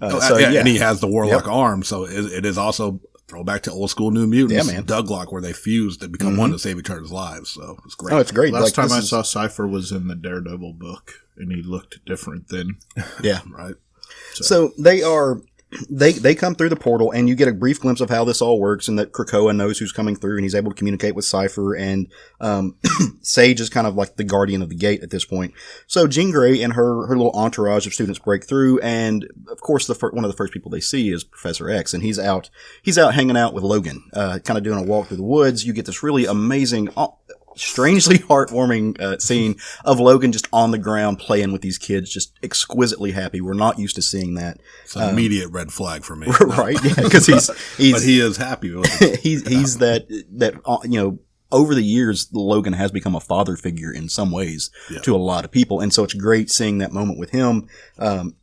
And he has the warlock arm. So it is also throwback to old school New Mutants. Yeah, man. Douglock, where they fused to become one to save each other's lives. So it's great. Oh, it's great. Last time I saw Cypher was in the Daredevil book, and he looked different then. Yeah. Right. So they come through the portal, and you get a brief glimpse of how this all works, and that Krakoa knows who's coming through, and he's able to communicate with Cypher, and Sage is kind of like the guardian of the gate at this point. So Jean Grey and her little entourage of students break through, and of course one of the first people they see is Professor X, and he's out hanging out with Logan, kind of doing a walk through the woods. You get this really amazing, strangely heartwarming scene of Logan just on the ground playing with these kids, just exquisitely happy. We're not used to seeing that. It's an immediate red flag for me. Right? Yeah, because he's but he is happy with it. he's that over the years, Logan has become a father figure in some ways to a lot of people. And so it's great seeing that moment with him.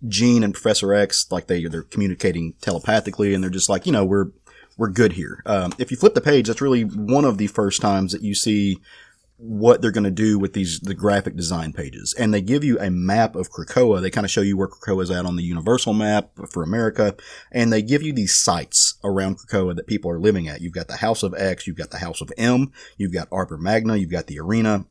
Jean and Professor X, like they're communicating telepathically, and they're just like, we're good here. If you flip the page, that's really one of the first times that you see what they're going to do with the graphic design pages. And they give you a map of Krakoa. They kind of show you where Krakoa is at on the universal map for America. And they give you these sites around Krakoa that people are living at. You've got the House of X, you've got the House of M, you've got Arbor Magna, you've got the Arena.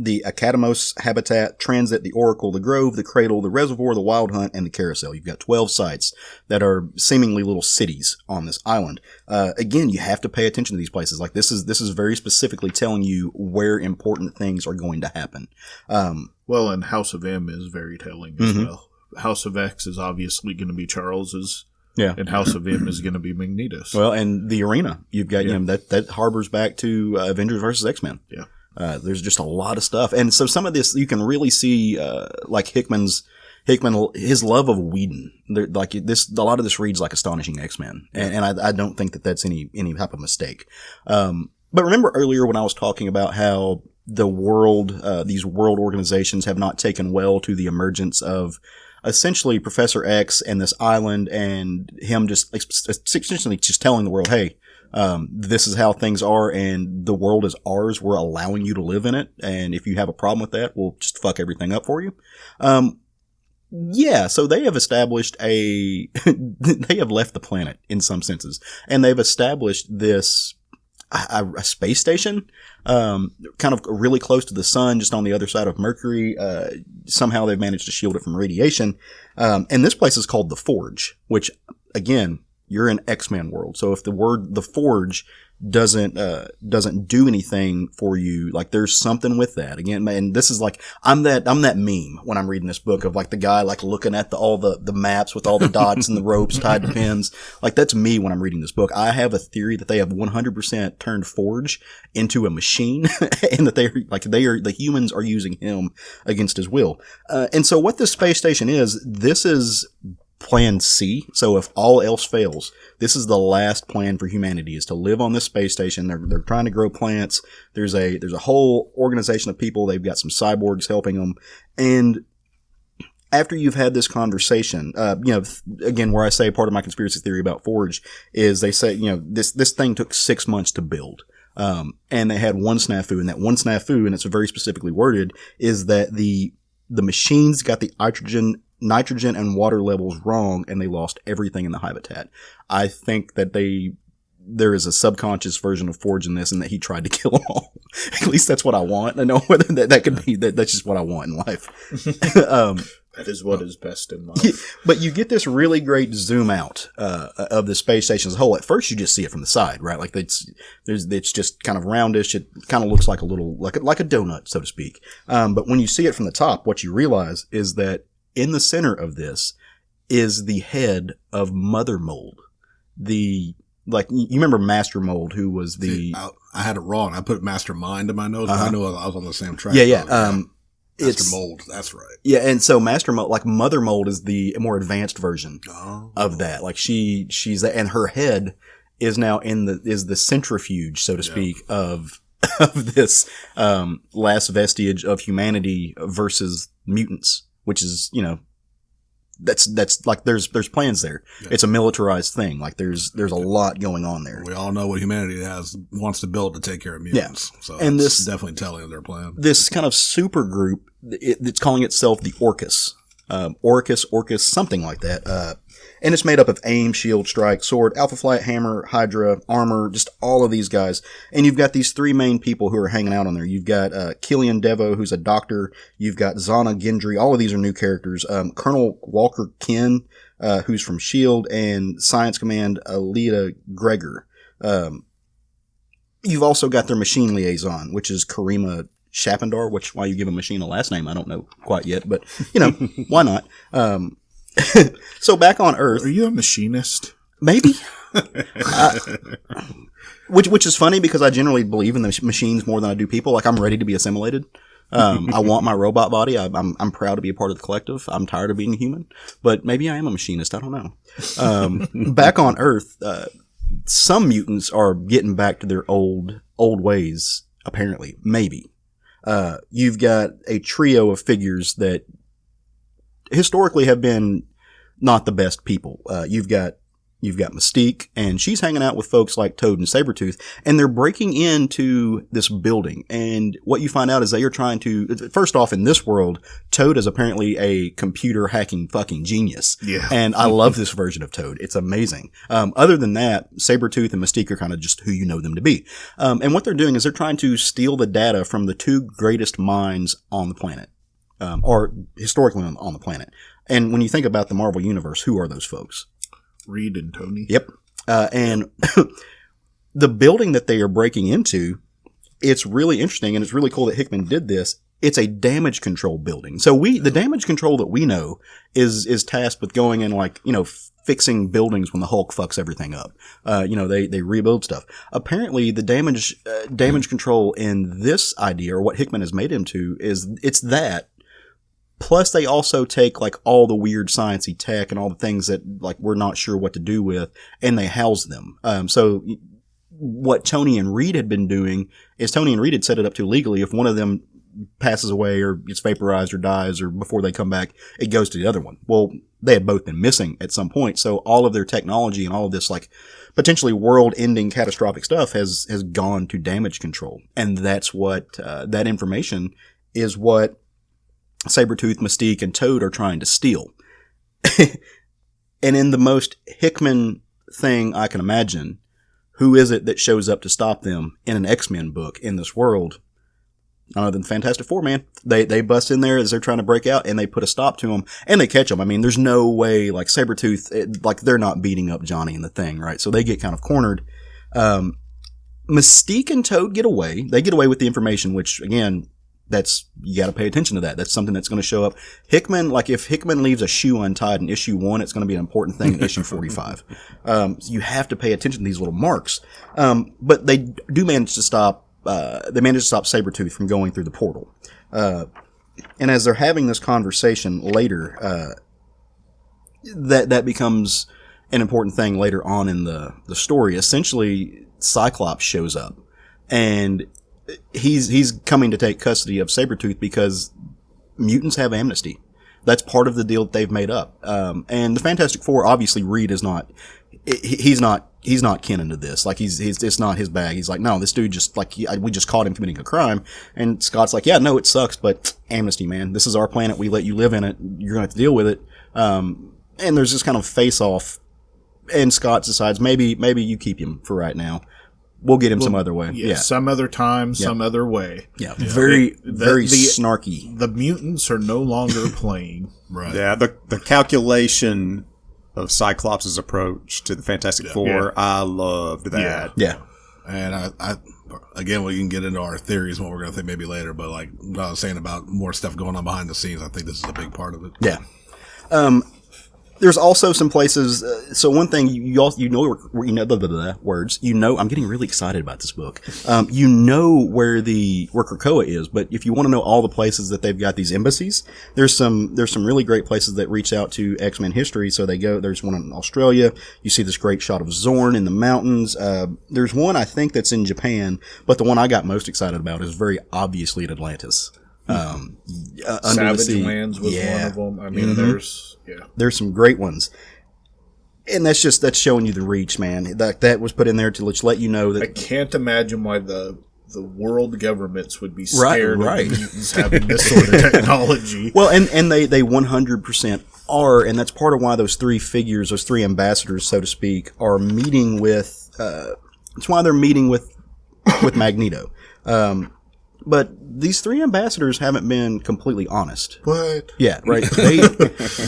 the Academos Habitat, Transit, the Oracle, the Grove, the Cradle, the Reservoir, the Wild Hunt, and the Carousel. You've got 12 sites that are seemingly little cities on this island. Again, you have to pay attention to these places. Like this is very specifically telling you where important things are going to happen. Well, and House of M is very telling as well. House of X is obviously going to be Charles's. Yeah. And House of M is going to be Magneto's. Well, and the arena, you've got, that harbors back to Avengers versus X-Men. Yeah. There's just a lot of stuff. And so some of this, you can really see, like Hickman, his love of Whedon. Like a lot of this reads like Astonishing X-Men. And I don't think that that's any type of mistake. But remember earlier when I was talking about how the world, these world organizations have not taken well to the emergence of essentially Professor X and this island, and him just essentially just telling the world, hey, this is how things are, and the world is ours. We're allowing you to live in it, and if you have a problem with that, we'll just fuck everything up for you. So they have established they have left the planet in some senses, and they've established this a space station, kind of really close to the sun, just on the other side of Mercury. Somehow they've managed to shield it from radiation. And this place is called the Forge, which again, you're in X-Men world. So if the Forge doesn't do anything for you, like there's something with that. Again, and this is like, I'm that meme when I'm reading this book of like the guy like looking at all the maps with all the dots and the ropes tied to pins. Like that's me when I'm reading this book. I have a theory that they have 100% turned Forge into a machine and that the humans are using him against his will. And so what this space station this is Plan C. So if all else fails, this is the last plan for humanity, is to live on this space station. They're trying to grow plants. There's a whole organization of people. They've got some cyborgs helping them. And after you've had this conversation, again, where I say part of my conspiracy theory about Forge is they say, this thing took 6 months to build. And they had one snafu, and that one snafu, and it's very specifically worded, is that the machines got the nitrogen and water levels wrong, and they lost everything in the habitat. I think that there is a subconscious version of Forge in this, and that he tried to kill them all. At least that's what I want. I know whether that could be that's just what I want in life. That is what is best in life. But you get this really great zoom out of the space station as a whole. At first, you just see it from the side, right? Like it's just kind of roundish. It kind of looks like a little like a donut, so to speak. But when you see it from the top, what you realize is that in the center of this is the head of Mother Mold. You remember Master Mold, who was I had it wrong. I put Mastermind in my notes, but I know I was on the same track. Yeah. Master Mold, that's right. Yeah, and so Master Mold, like Mother Mold, is the more advanced version of that. Like she's and her head is now is the centrifuge, so to speak, of this last vestige of humanity versus mutants. Which is, that's like, there's plans there. Yeah. It's a militarized thing. Like there's a lot going on there. We all know what humanity wants to build to take care of mutants. Yeah. So and this definitely telling their plan. This kind of super group, it's calling itself the Orcus. Orcus, something like that. And it's made up of aim, shield, strike, sword, alpha flight, hammer, hydra, armor, just all of these guys. And you've got these three main people who are hanging out on there. You've got Killian Devo, who's a doctor. You've got Zana Gendry. All of these are new characters. Colonel Walker Ken, who's from S.H.I.E.L.D., and Science Command Alita Gregor. You've also got their machine liaison, which is Karima Shapendar, why you give a machine a last name, I don't know quite yet, but, why not? So back on Earth. Are you a machinist? Maybe. Which is funny because I generally believe in the machines more than I do people. Like I'm ready to be assimilated. I want my robot body. I'm proud to be a part of the collective. I'm tired of being human, but maybe I am a machinist. I don't know. Back on Earth, some mutants are getting back to their old ways. Apparently, maybe. You've got a trio of figures that historically have been not the best people. You've got You've got Mystique, and she's hanging out with folks like Toad and Sabretooth, and they're breaking into this building. And what you find out is they are trying to, first off, in this world, Toad is apparently a computer hacking fucking genius. Yeah. And I love this version of Toad. It's amazing. Other than that, Sabretooth and Mystique are kind of just who you know them to be. And what they're doing is they're trying to steal the data from the two greatest minds on the planet, or historically on the planet. And when you think about the Marvel Universe, who are those folks? Reed and Tony. Yep. And the building that they are breaking into, it's really interesting, and it's really cool that Hickman did this. It's a damage control building. So the damage control that we know is tasked with going and fixing buildings when the Hulk fucks everything up. They rebuild stuff. Apparently the damage control in this idea, or what Hickman has made him to, it's that. Plus, they also take all the weird sciencey tech and all the things that we're not sure what to do with, and they house them. So what Tony and Reed had been doing is Tony and Reed had set it up to legally. If one of them passes away or gets vaporized or dies, or before they come back, it goes to the other one. Well, they had both been missing at some point, so all of their technology and all of this potentially world-ending catastrophic stuff has gone to damage control, and that's what that information is what Sabretooth, Mystique, and Toad are trying to steal. And in the most Hickman thing I can imagine, who is it that shows up to stop them in an X-Men book in this world? Other than Fantastic Four, man. They bust in there as they're trying to break out, and they put a stop to them, and they catch them. I mean, there's no way, Sabretooth, they're not beating up Johnny in the thing, right? So they get kind of cornered. Mystique and Toad get away. They get away with the information, which, again, you got to pay attention to that. That's something that's going to show up. Hickman, if Hickman leaves a shoe untied in issue 1, it's going to be an important thing in issue 45. So you have to pay attention to these little marks. But they do manage to stop, Sabretooth from going through the portal. And as they're having this conversation later, that becomes an important thing later on in the story. Essentially, Cyclops shows up, and he's coming to take custody of Sabretooth because mutants have amnesty. That's part of the deal that they've made up. And the Fantastic Four, obviously Reed is not, he's not kin into this. It's not his bag. He's like, no, this dude we just caught him committing a crime. And Scott's like, yeah, no, it sucks, but amnesty, man. This is our planet. We let you live in it. You're going to have to deal with it. And there's this kind of face off, and Scott decides maybe you keep him for right now. We'll get him some other way. Yeah. Some other time, some other way. Yeah. Very snarky. The mutants are no longer playing. Right. Yeah, the calculation of Cyclops' approach to the Fantastic Four, I loved that. Yeah. And I again, we can get into our theories, what we're going to think maybe later, but what I was saying about more stuff going on behind the scenes, I think this is a big part of it. Yeah. There's also some places. So one thing words. I'm getting really excited about this book. Where Krakoa is, but if you want to know all the places that they've got these embassies, there's some really great places that reach out to X-Men history. So they go. There's one in Australia. You see this great shot of Zorn in the mountains. There's one I think that's in Japan, but the one I got most excited about is very obviously at Atlantis. Under Savage the sea. Lands was one of them. I mean, there's some great ones, and that's showing you the reach, man. That was put in there to let you know that I can't imagine why the world governments would be scared of the mutants having this sort of technology. Well, and they 100% are, and that's part of why those three figures, those three ambassadors, so to speak, are meeting with. It's why they're meeting with Magneto. But these three ambassadors haven't been completely honest. What? Yeah, right.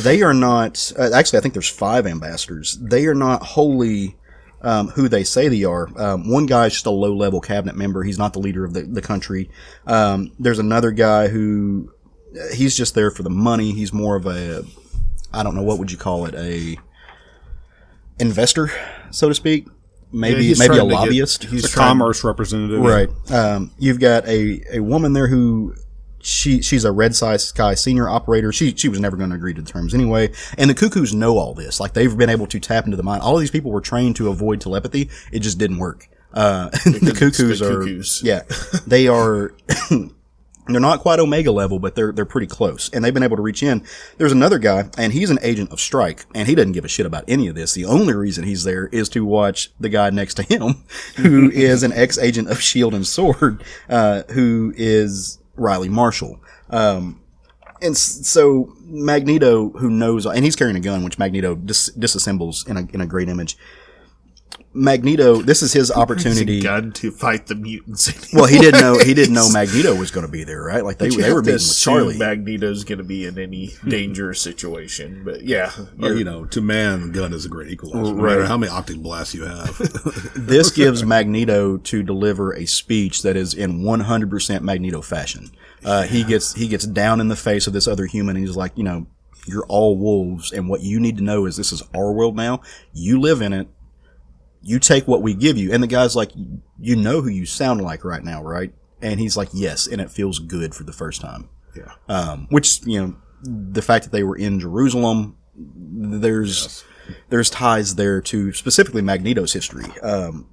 They are not. Actually, I think there's 5 ambassadors. They are not wholly who they say they are. One guy's just a low-level cabinet member. He's not the leader of the country. There's another guy who he's just there for the money. He's more of a, I don't know, what would you call it, a investor, so to speak. Maybe a lobbyist. He's a commerce representative. Right. You've got a woman there who she's a Red Sky senior operator. She was never going to agree to the terms anyway. And the Cuckoos know all this. They've been able to tap into the mind. All of these people were trained to avoid telepathy. It just didn't work. The Cuckoos are, yeah, they are, They're not quite Omega level, but they're pretty close, and they've been able to reach in. There's another guy, and he's an agent of Strike, and he doesn't give a shit about any of this. The only reason he's there is to watch the guy next to him, who is an ex-agent of Shield and Sword, who is Riley Marshall. And so Magneto, who knows, and he's carrying a gun, which Magneto disassembles in a great image. Magneto, this is his opportunity. Gun to fight the mutants. Well, he didn't know Magneto was going to be there, right? Like they were meeting with Charlie. Magneto's going to be in any dangerous situation, but yeah, Well, to man, gun is a great equalizer. No matter how many optic blasts you have. This gives Magneto to deliver a speech that is in 100% Magneto fashion. He gets down in the face of this other human, and he's like, you're all wolves, and what you need to know is this is our world now. You live in it. You take what we give you. And the guy's like, you know who you sound like right now, right? And he's like, yes. And it feels good for the first time. Yeah. Which, the fact that they were in Jerusalem, there's ties there to specifically Magneto's history. And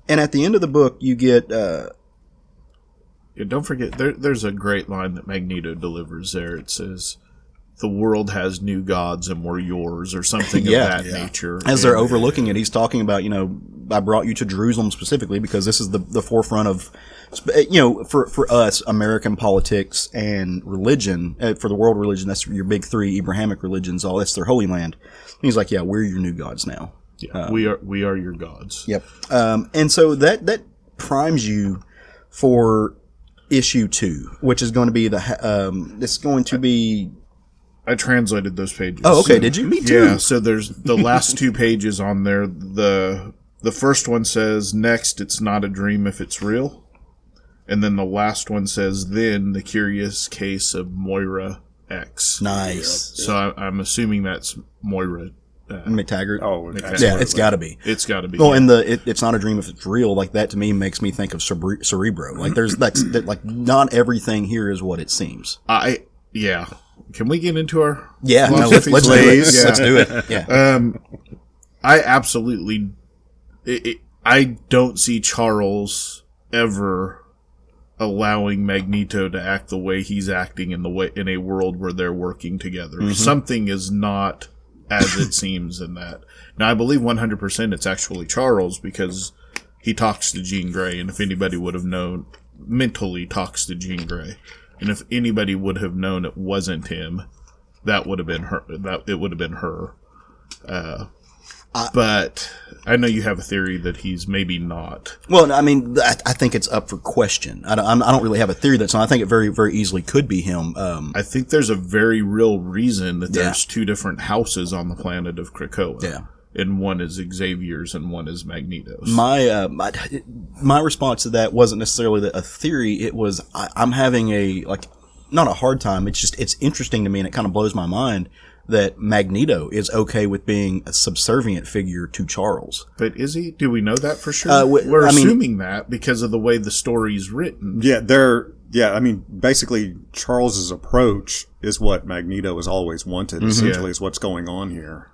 at the end of the book, you get, don't forget, there's a great line that Magneto delivers there. It says, the world has new gods and we're yours, or something of that nature. As they're overlooking it, he's talking about, I brought you to Jerusalem specifically because this is the forefront of, for us, American politics and religion. For the world religion, that's your big three Abrahamic religions. All that's their holy land. And he's like, yeah, we're your new gods now. Yeah, we are your gods. Yep. And so that primes you for issue 2, which is going to be it's going to be. I translated those pages. Oh, okay. Did you? Me too. Yeah. So there's the last 2 pages on there. The first one says, "Next, it's not a dream if it's real," and then the last one says, "Then the curious case of Moira X." Nice. So I'm assuming that's Moira McTaggart. Oh, yeah, it's got to be. It's got to be. Well, and it's not a dream if it's real. Like that to me makes me think of Cerebro. Like like not everything here is what it seems. Yeah. Can we get into our let's do it. Yeah. Let's do it. Yeah. I absolutely I don't see Charles ever allowing Magneto to act the way he's acting in a world where they're working together. Mm-hmm. Something is not as it seems in that. Now I believe 100% it's actually Charles because he talks to Jean Grey, and if anybody would have known, mentally talks to Jean Grey. And if anybody would have known it wasn't him, that would have been her. It would have been her. But I know you have a theory that he's maybe not. Well, I mean, I think it's up for question. I don't really have a theory that's on. I think it very, very easily could be him. I think there's a very real reason that there's 2 different houses on the planet of Krakoa. Yeah. And one is Xavier's and one is Magneto's. My response to that wasn't necessarily a theory. It was I'm having not a hard time. It's interesting to me, and it kind of blows my mind that Magneto is okay with being a subservient figure to Charles. But is he? Do we know that for sure? We're assuming that because of the way the story's written. Yeah, I mean, basically, Charles's approach is what Magneto has always wanted. Essentially, is what's going on here.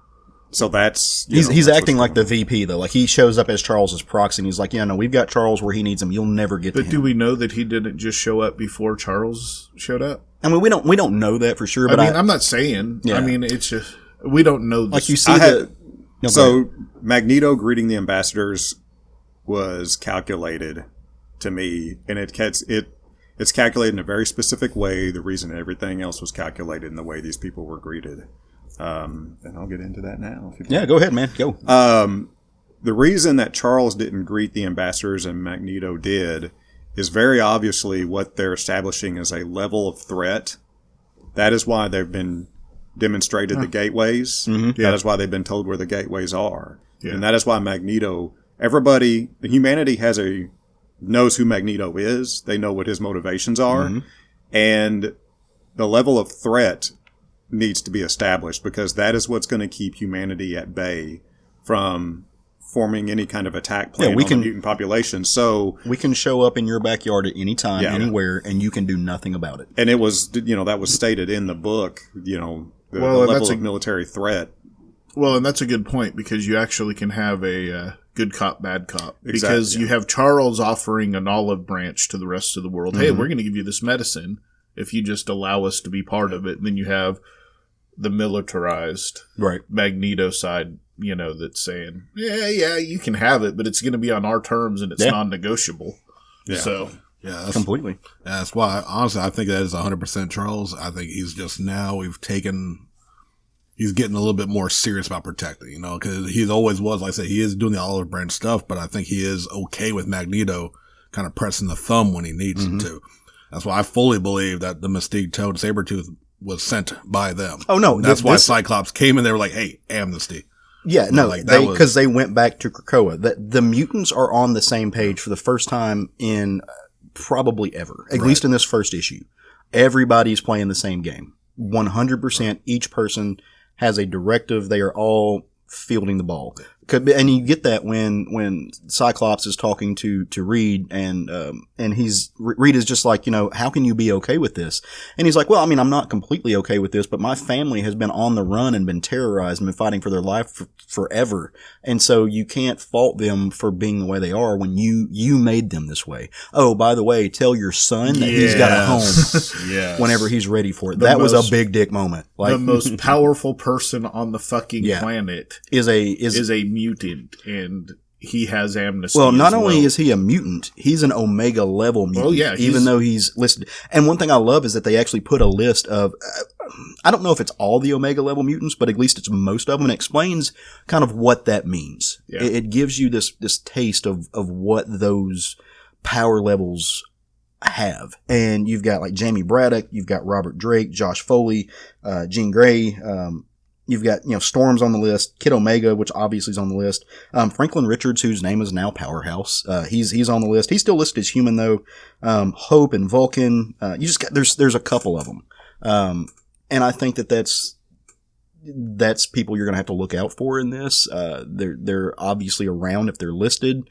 So that's he's acting like the VP though. Like he shows up as Charles's proxy, and he's like, we've got Charles where he needs him. You'll never get to him. But do we know that he didn't just show up before Charles showed up? I mean, we don't know that for sure. But I'm not saying. Yeah. I mean, it's just we don't know. Like you see Magneto greeting the ambassadors was calculated to me, and it's calculated in a very specific way. The reason everything else was calculated in the way these people were greeted. And I'll get into that now. Go ahead, man. Go. The reason that Charles didn't greet the ambassadors and Magneto did is very obviously what they're establishing as a level of threat. That is why they've been demonstrated the gateways. Mm-hmm. That is why they've been told where the gateways are. Yeah. And that is why humanity knows who Magneto is. They know what his motivations are. Mm-hmm. And the level of threat needs to be established because that is what's going to keep humanity at bay from forming any kind of attack plan on the mutant population. So we can show up in your backyard at any time, anywhere, and you can do nothing about it. And it was, that was stated in the book, the level of military threat Well, and that's a good point because you actually can have a good cop, bad cop. Exactly, Because yeah. you have Charles offering an olive branch to the rest of the world. Hey, we're going to give you this medicine if you just allow us to be part of it. And then you have the militarized Right. Magneto side, that's saying, yeah, you can have it, but it's going to be on our terms and it's non-negotiable. Yeah. So, Yeah, that's, Completely. that's why, honestly, I think that is 100% Charles. I think he's just now, he's getting a little bit more serious about protecting, because he always was, like I said, he is doing the olive branch stuff, but I think he is okay with Magneto kind of pressing the thumb when he needs him to. That's why I fully believe that the Mystique Toad Sabretooth was sent by them. Oh, no. That's why Cyclops came and they were like, hey, amnesty. Yeah, no, like, that because they went back to Krakoa. The mutants are on the same page for the first time in probably ever, at least in this first issue. Everybody's playing the same game. 100%. Each person has a directive. They are all fielding the ball. And you get that when Cyclops is talking to Reed and Reed is just like, how can you be okay with this? And he's like, well, I mean, I'm not completely okay with this, but my family has been on the run and been terrorized and been fighting for their life forever. And so you can't fault them for being the way they are when you made them this way. Oh, by the way, tell your son that he's got a home whenever he's ready for it. That was a big dick moment. Like, the most powerful person on the fucking planet is a mutant, and he has amnesty. Well, not only is he a mutant, he's an Omega level mutant. Oh, yeah, even though he's listed. And one thing I love is that they actually put a list of, I don't know if it's all the Omega level mutants, but at least it's most of them, and it explains kind of what that means. Yeah. It gives you this taste of what those power levels have. And you've got like Jamie Braddock, you've got Robert Drake, Josh Foley, Jean Grey, you've got, Storm's on the list, Kid Omega, which obviously is on the list. Franklin Richards, whose name is now Powerhouse. He's on the list. He's still listed as human though. Hope and Vulcan. There's a couple of them. And I think that's people you're going to have to look out for in this. They're obviously around if they're listed.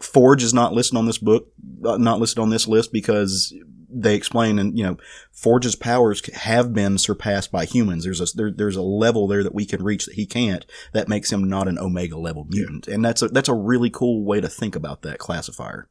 Forge is not listed on this book, not listed on this list because they explain, and Forge's powers have been surpassed by humans. There's a level there that we can reach that he can't. That makes him not an Omega level mutant, and that's a really cool way to think about that classifier.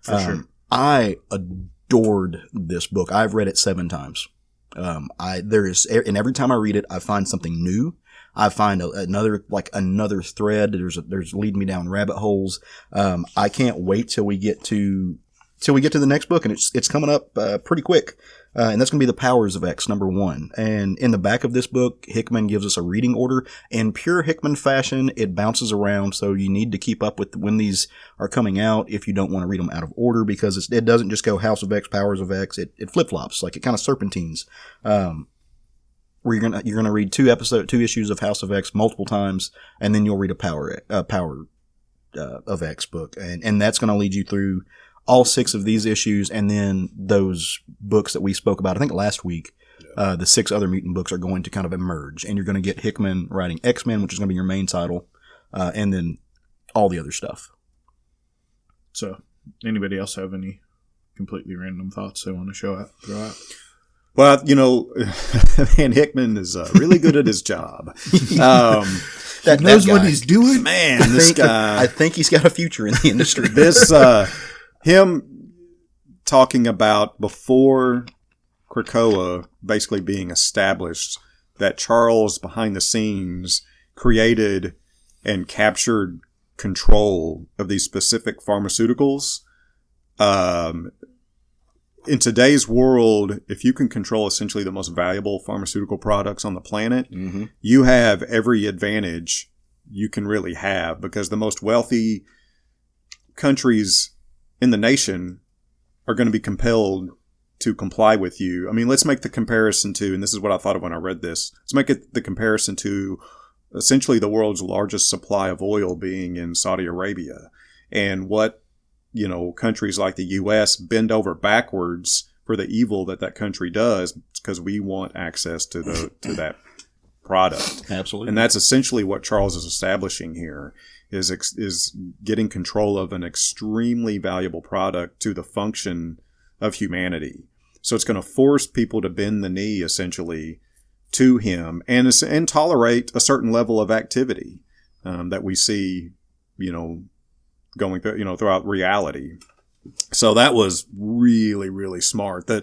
For sure. I adored this book. I've read it 7 times. And every time I read it, I find something new. I find another thread. There's leading me down rabbit holes. I can't wait till we get to the next book, and it's coming up pretty quick. And that's going to be The Powers of X #1. And in the back of this book, Hickman gives us a reading order. In pure Hickman fashion, it bounces around, so you need to keep up with when these are coming out if you don't want to read them out of order, because it doesn't just go House of X, Powers of X. It flip-flops, like it kind of serpentines. Where you're gonna read 2 issues of House of X multiple times, and then you'll read a Power of X book, and that's gonna lead you through all 6 of these issues, and then those books that we spoke about, I think last week, the 6 other mutant books are going to kind of emerge, and you're going to get Hickman writing X-Men, which is going to be your main title, and then all the other stuff. So, anybody else have any completely random thoughts they want to throw out? Well, man, Hickman is really good at his job. That knows what he's doing. Man, this guy. I think he's got a future in the industry. Him talking about before Krakoa basically being established, that Charles behind the scenes created and captured control of these specific pharmaceuticals. In today's world, if you can control essentially the most valuable pharmaceutical products on the planet, you have every advantage you can really have, because the most wealthy countries in the nation are going to be compelled to comply with you. I mean, let's make the comparison to, and this is what I thought of when I read this, let's make it the comparison to essentially the world's largest supply of oil being in Saudi Arabia, and what countries like the U.S. bend over backwards for the evil that country does, because we want access to that product. Absolutely. And that's essentially what Charles is establishing here, is getting control of an extremely valuable product to the function of humanity. So it's going to force people to bend the knee, essentially, to him and tolerate a certain level of activity that we see, going through, throughout reality. So that was really, really smart. I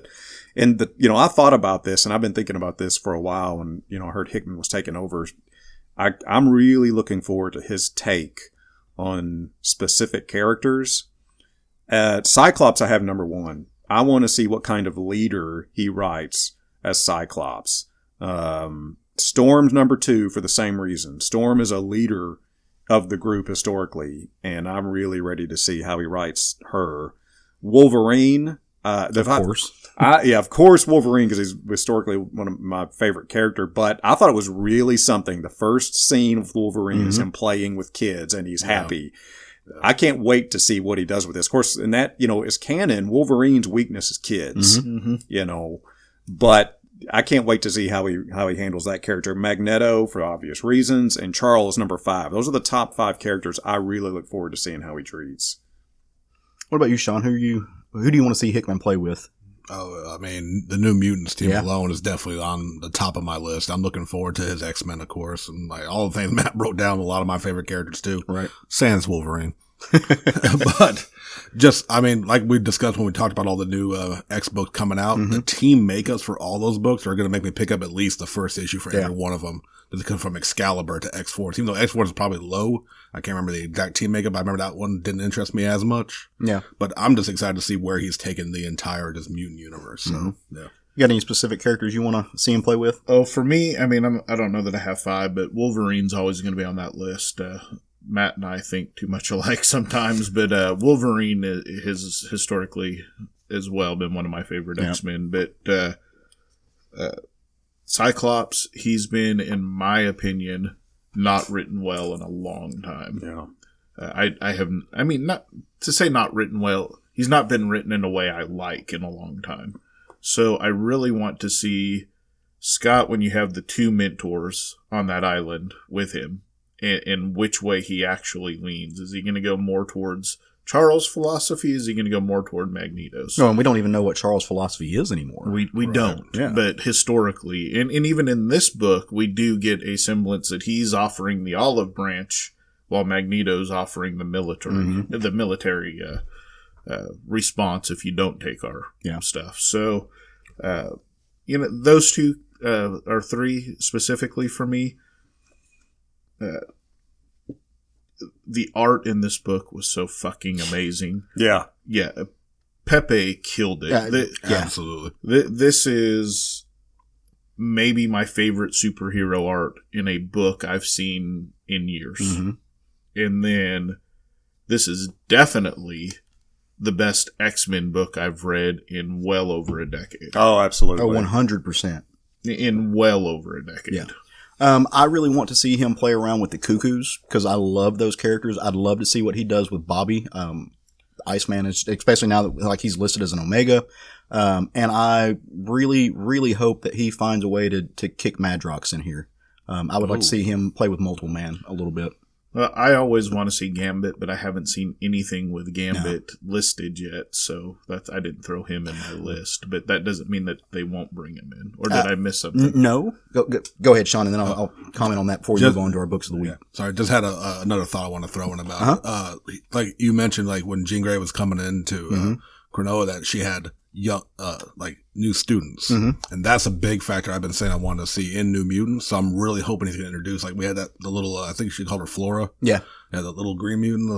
thought about this, and I've been thinking about this for a while, and, I heard Hickman was taking over. I'm really looking forward to his take on specific characters. Cyclops, I have number 1. I want to see what kind of leader he writes as Cyclops. Storm's number 2 for the same reason. Storm is a leader of the group historically, and I'm really ready to see how he writes her. Wolverine, of course. Of course Wolverine, because he's historically one of my favorite characters, but I thought it was really something. The first scene of Wolverine is him playing with kids, and he's happy. I can't wait to see what he does with this. Of course, and that, is canon. Wolverine's weakness is kids, but I can't wait to see how he handles that character. Magneto, for obvious reasons, and Charles, number 5. Those are the top 5 characters I really look forward to seeing how he treats. What about you, Sean? Who do you want to see Hickman play with? Oh, I mean, the New Mutants team alone is definitely on the top of my list. I'm looking forward to his X-Men, of course, and like all the things Matt wrote down. A lot of my favorite characters too. Right, sans Wolverine. But like we discussed when we talked about all the new X books coming out, the team makeups for all those books are going to make me pick up at least the first issue for every one of them. Does it come from Excalibur to X-Force? Even though X-Force is probably low, I can't remember the exact team makeup. I remember that one didn't interest me as much. Yeah, but I'm just excited to see where he's taken the entire just mutant universe. So yeah. You got any specific characters you want to see him play with? Oh, for me, I mean, I don't know that I have 5, but Wolverine's always going to be on that list. Matt and I think too much alike sometimes, but Wolverine has historically as well been one of my favorite X-Men. But Cyclops, he's been, in my opinion, not written well in a long time. Yeah. I haven't, I mean, not to say not written well, he's not been written in a way I like in a long time. So I really want to see Scott, when you have the 2 mentors on that island with him, and which way he actually leans. Is he going to go more towards Charles' philosophy? Is he going to go more toward Magneto's? No, and we don't even know what Charles' philosophy is anymore. We don't. Yeah. But historically, and even in this book, we do get a semblance that he's offering the olive branch while Magneto's offering the military response if you don't take our stuff. So, those 2 or 3 specifically for me. The art in this book was so fucking amazing. Yeah. Pepe killed it. Absolutely. This is maybe my favorite superhero art in a book I've seen in years. And then this is definitely the best X-Men book I've read in well over a decade. Oh, absolutely. Oh, 100%. In well over a decade. Yeah. I really want to see him play around with the Cuckoos because I love those characters. I'd love to see what he does with Bobby. Iceman, especially now that he's listed as an Omega. And I really, really hope that he finds a way to kick Madrox in here. I would like to see him play with Multiple Man a little bit. Well, I always want to see Gambit, but I haven't seen anything with Gambit listed yet, so I didn't throw him in my list. But that doesn't mean that they won't bring him in. Or did I miss something? No. Go ahead, Sean, and then I'll comment on that before we move on to our books of the week. Sorry, just had another thought I want to throw in about like you mentioned, like when Jean Grey was coming into Cronulla, that she had young, new students. And that's a big factor I've been saying I want to see in New Mutants. So I'm really hoping he's going to introduce, we had the little, I think she called her Flora. Yeah. Yeah, the little green mutant.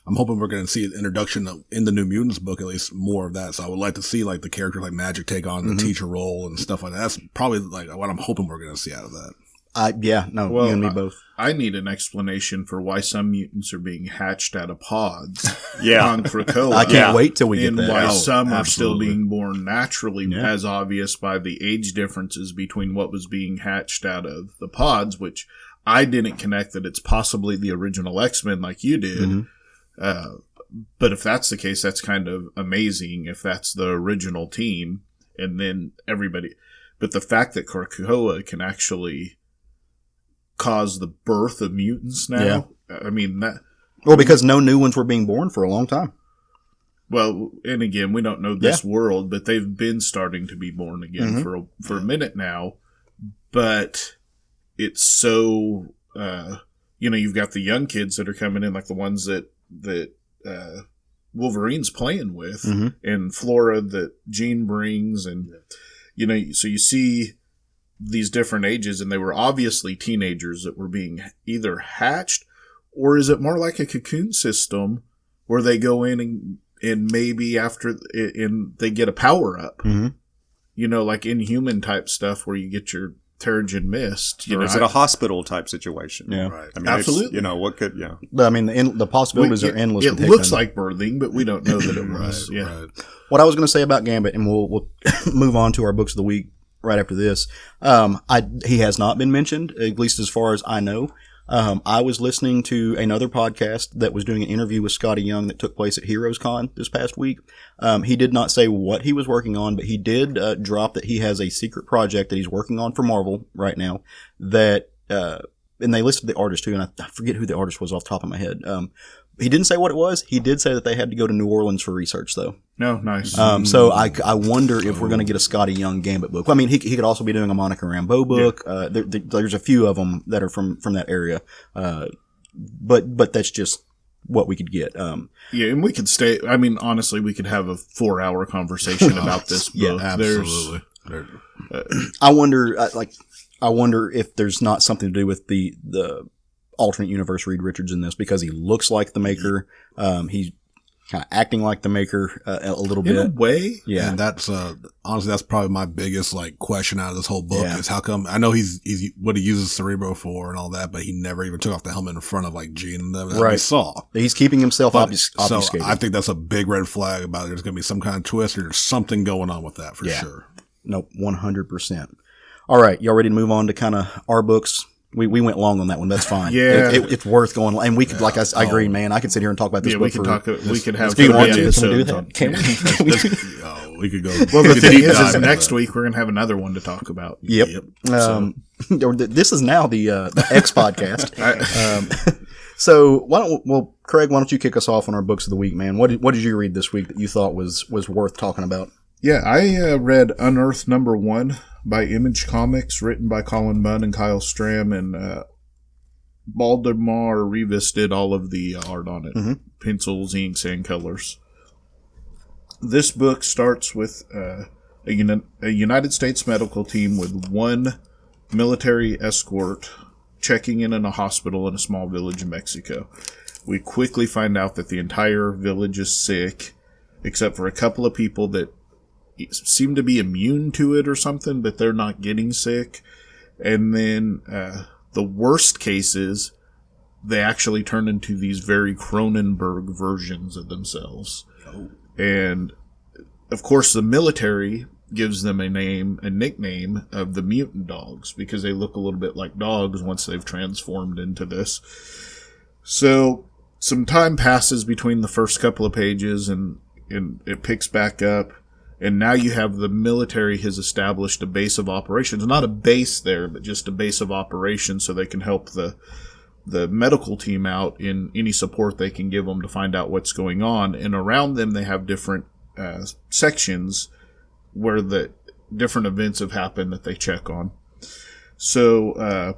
I'm hoping we're going to see an introduction in the New Mutants book, at least more of that. So I would like to see, the character like Magic take on the teacher role and stuff like that. That's probably, what I'm hoping we're going to see out of that. You and me both. I need an explanation for why some mutants are being hatched out of pods on Krakoa. I can't wait till we get and that. why some are absolutely. still being born naturally, as obvious by the age differences between what was being hatched out of the pods, which I didn't connect that it's possibly the original X-Men like you did. But if that's the case, that's kind of amazing if that's the original team and then everybody. But the fact that Krakoa can actually cause the birth of mutants now. I mean that. Well, because no new ones were being born for a long time. Well, and again, we don't know this world, but they've been starting to be born again for a minute now. but it's so, you've got the young kids that are coming in, like the ones that Wolverine's playing with, and Flora that Jean brings, and so you see these different ages, and they were obviously teenagers that were being either hatched, or is it more like a cocoon system where they go in and maybe after they get a power up, like Inhuman type stuff where you get your Terrigen Mist. Or is it a hospital type situation? Yeah. Right. I mean, Absolutely. What could, yeah. I mean, the possibilities are endless. It with looks Hickman. like birthing, but we don't know that it was. Right. What I was going to say about Gambit, and we'll move on to our books of the week right after this. He has not been mentioned, at least as far as I know. I was listening to another podcast that was doing an interview with Scotty Young that took place at Heroes Con this past week. He did not say what he was working on, but he did drop that he has a secret project that he's working on for Marvel right now. That and they listed the artist too, and I forget who the artist was off the top of my head. He didn't say what it was. He did say that they had to go to New Orleans for research, though. No, nice. So I wonder if we're going to get a Scotty Young Gambit book. I mean, he could also be doing a Monica Rambeau book. There's a few of them that are from that area. But that's just what we could get. Yeah, and we could stay. I mean, honestly, we could have a 4-hour conversation about this book. Yeah, Absolutely. I wonder if there's not something to do with the alternate universe Reed Richards in this, because he looks like the Maker. He's kind of acting like the Maker a little bit. In a way. Yeah. And that's, honestly, that's probably my biggest, question out of this whole book Yeah. is how come, I know he's what he uses Cerebro for and all that, but he never even took off the helmet in front of, Jean and them that we Right. saw. He's keeping himself So obfuscated. I think that's a big red flag about there's going to be some kind of twist or there's something going on with that for sure. Nope, 100%. All right, y'all ready to move on to kind of our books? We went long on that one. That's fine. Yeah. It's worth going. And we could, I agree, man. I could sit here and talk about this Yeah, book we can for. talk. We could have. Do you want 30 to? Can we do episodes that? on- Can we? Oh, we could go. Well, the we could thing deep is dive into next that. week we're gonna have another one to talk about. Yep. This is now the X podcast. So Craig, why don't you kick us off on our books of the week, man? What did you read this week that you thought was worth talking about? Yeah, I read Unearth #1 by Image Comics, written by Colin Bunn and Kyle Stram, and Baldemar Rivas did all of the art on it. Pencils, inks, and colors. This book starts with a United States medical team with one military escort checking in a hospital in a small village in Mexico. We quickly find out that the entire village is sick, except for a couple of people that seem to be immune to it or something, but they're not getting sick. And then the worst cases, they actually turn into these very Cronenberg versions of themselves. And of course, the military gives them a nickname of the mutant dogs, because they look a little bit like dogs once they've transformed into this. So some time passes between the first couple of pages, and it picks back up. And now you have the military has established a base of operations. Not a base there, but just a base of operations so they can help the medical team out in any support they can give them to find out what's going on. And around them, they have different sections where the different events have happened that they check on. So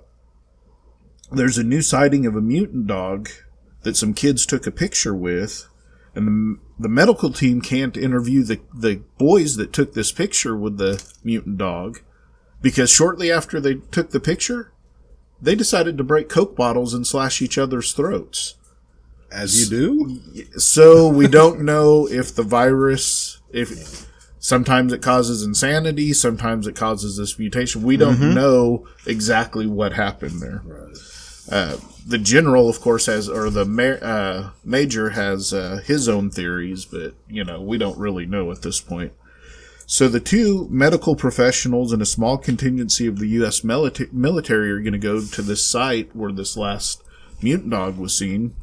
there's a new sighting of a mutant dog that some kids took a picture with. And the medical team can't interview the boys that took this picture with the mutant dog, because shortly after they took the picture, they decided to break Coke bottles and slash each other's throats. As you do? So we don't know if the virus, if sometimes it causes insanity, sometimes it causes this mutation. We don't know exactly what happened there. Right. The general, of course, the major has his own theories, but, we don't really know at this point. So the two medical professionals and a small contingency of the U.S. military are going to go to this site where this last mutant dog was seen.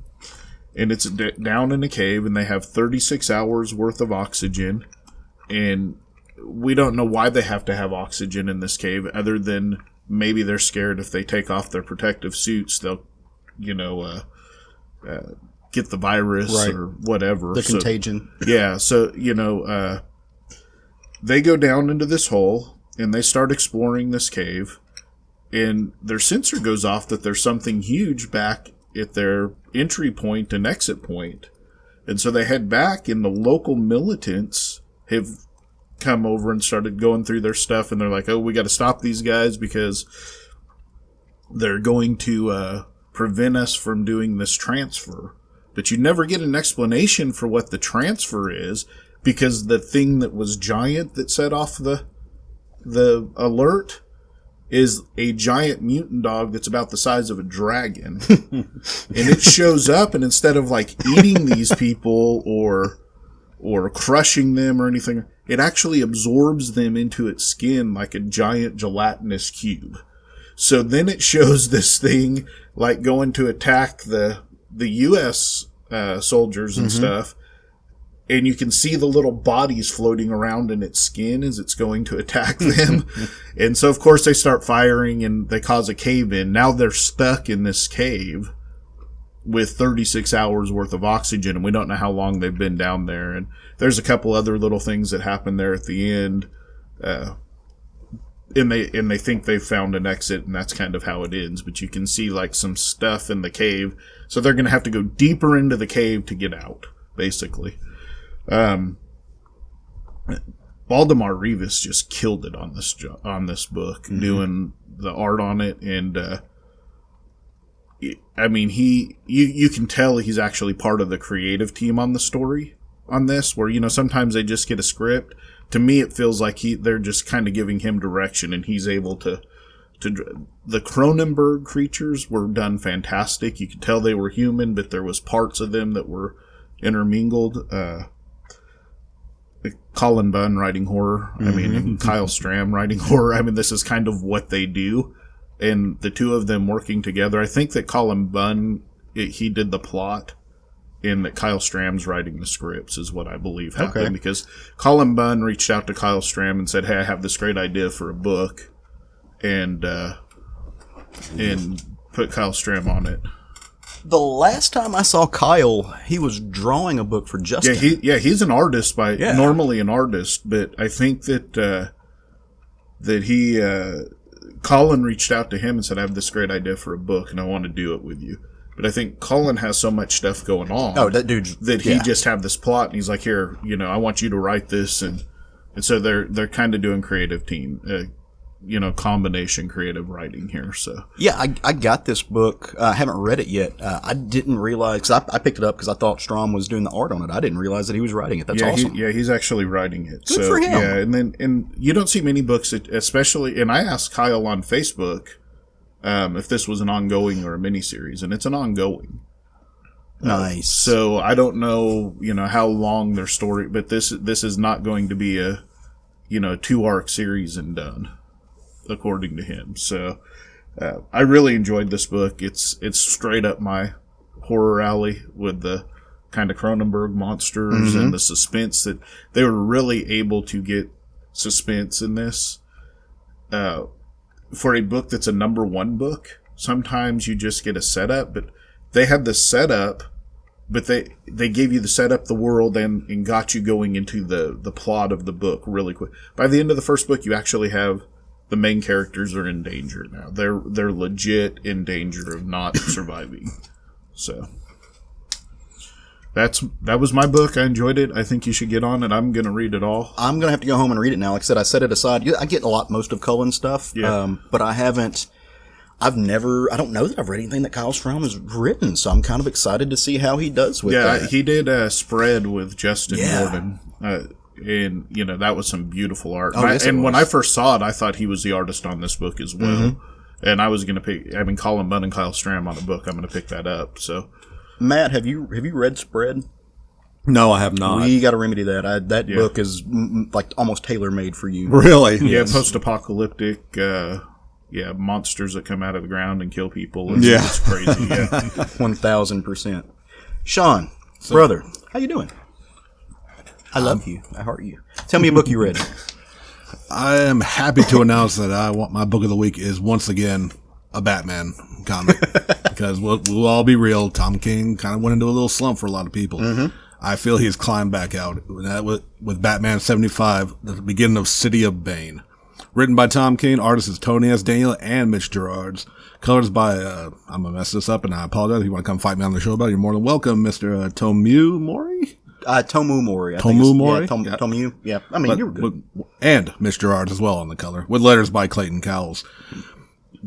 And it's down in a cave, and they have 36 hours worth of oxygen. And we don't know why they have to have oxygen in this cave, other than maybe they're scared if they take off their protective suits, they'll get the virus or whatever. The contagion. Yeah, so, they go down into this hole, and they start exploring this cave. and their sensor goes off that there's something huge back at their entry point and exit point. And so they head back, and the local militants have come over and started going through their stuff, and they're like, oh, we got to stop these guys because they're going to prevent us from doing this transfer. But you never get an explanation for what the transfer is, because the thing that was giant that set off the alert is a giant mutant dog that's about the size of a dragon. And it shows up, and instead of like eating these people or crushing them or anything, it actually absorbs them into its skin like a giant gelatinous cube. So then it shows this thing like going to attack the U.S. Soldiers and stuff, and you can see the little bodies floating around in its skin as it's going to attack them. And so, of course, they start firing, and they cause a cave-in. Now they're stuck in this cave with 36 hours worth of oxygen, and we don't know how long they've been down there. And there's a couple other little things that happen there at the end. And they think they've found an exit, and that's kind of how it ends. But you can see like some stuff in the cave, so they're going to have to go deeper into the cave to get out, basically. Valdemar Rivas just killed it on this book, doing the art on it, and I mean, you can tell he's actually part of the creative team on the story on this. Where sometimes they just get a script. To me, it feels like they're just kind of giving him direction, and he's able to. The Cronenberg creatures were done fantastic. You could tell they were human, but there was parts of them that were intermingled. Colin Bunn writing horror. I mean, and Kyle Stram writing horror. I mean, this is kind of what they do, and the two of them working together. I think that Colin Bunn he did the plot, and that Kyle Stram's writing the scripts is what I believe happened. Because Colin Bunn reached out to Kyle Stram and said, "Hey, I have this great idea for a book," and put Kyle Stram on it. The last time I saw Kyle, he was drawing a book for Justin. He's an artist normally an artist, but I think that Colin reached out to him and said, "I have this great idea for a book, and I want to do it with you." But I think Colin has so much stuff going on. Oh, that dude's he just have this plot, and he's like, "Here, I want you to write this," and so they're kind of doing creative team. Combination creative writing here. So yeah, I got this book. I haven't read it yet. I didn't realize, because I picked it up because I thought Strom was doing the art on it. I didn't realize that he was writing it. That's awesome. He's actually writing it. Good for him. Yeah, and you don't see many books, especially. And I asked Kyle on Facebook if this was an ongoing or a miniseries, and it's an ongoing. Nice. So I don't know, how long their story, but this is not going to be a 2-arc series and done, according to him. So I really enjoyed this book. It's straight up my horror alley, with the kind of Cronenberg monsters and the suspense that they were really able to get suspense in this. For a book that's a #1 book, sometimes you just get a setup, but they had the setup, but they gave you the setup, the world, and got you going into the plot of the book really quick. By the end of the first book, you actually have the main characters are in danger now. They're legit in danger of not surviving. So that was my book. I enjoyed it. I think you should get on it. I'm going to read it all. I'm going to have to go home and read it now. Like I said, I set it aside. I get most of Cullen's stuff, but I don't know that I've read anything that Kyle Strom has written, so I'm kind of excited to see how he does with that. Yeah, he did a spread with Justin Gordon. And, that was some beautiful art. Oh, yes, and when I first saw it, I thought he was the artist on this book as well. And I was going to pick, Colin Bunn and Kyle Stram on the book. I'm going to pick that up. So, Matt, have you read Spread? No, I have not. We got to remedy that. That book is like almost tailor-made for you. Really? Yeah, post-apocalyptic, monsters that come out of the ground and kill people. It's crazy. Yeah. 1,000%. Sean, brother, how you doing? I love you. I heart you. Tell me a book you read. I am happy to announce that my book of the week is once again a Batman comic. Because we'll all be real, Tom King kind of went into a little slump for a lot of people. I feel he's climbed back out. With Batman 75, the beginning of City of Bane. Written by Tom King, artist is Tony S. Daniel and Mitch Gerards. Colors by, I'm going to mess this up and I apologize. If you want to come fight me on the show about it, you're more than welcome, Mr. Tomu Mori? Tomu Mori. Tomu Mori? Yeah, Tomu. Yeah. I mean, you were good. And Mitch Gerards as well on the color, with letters by Clayton Cowles.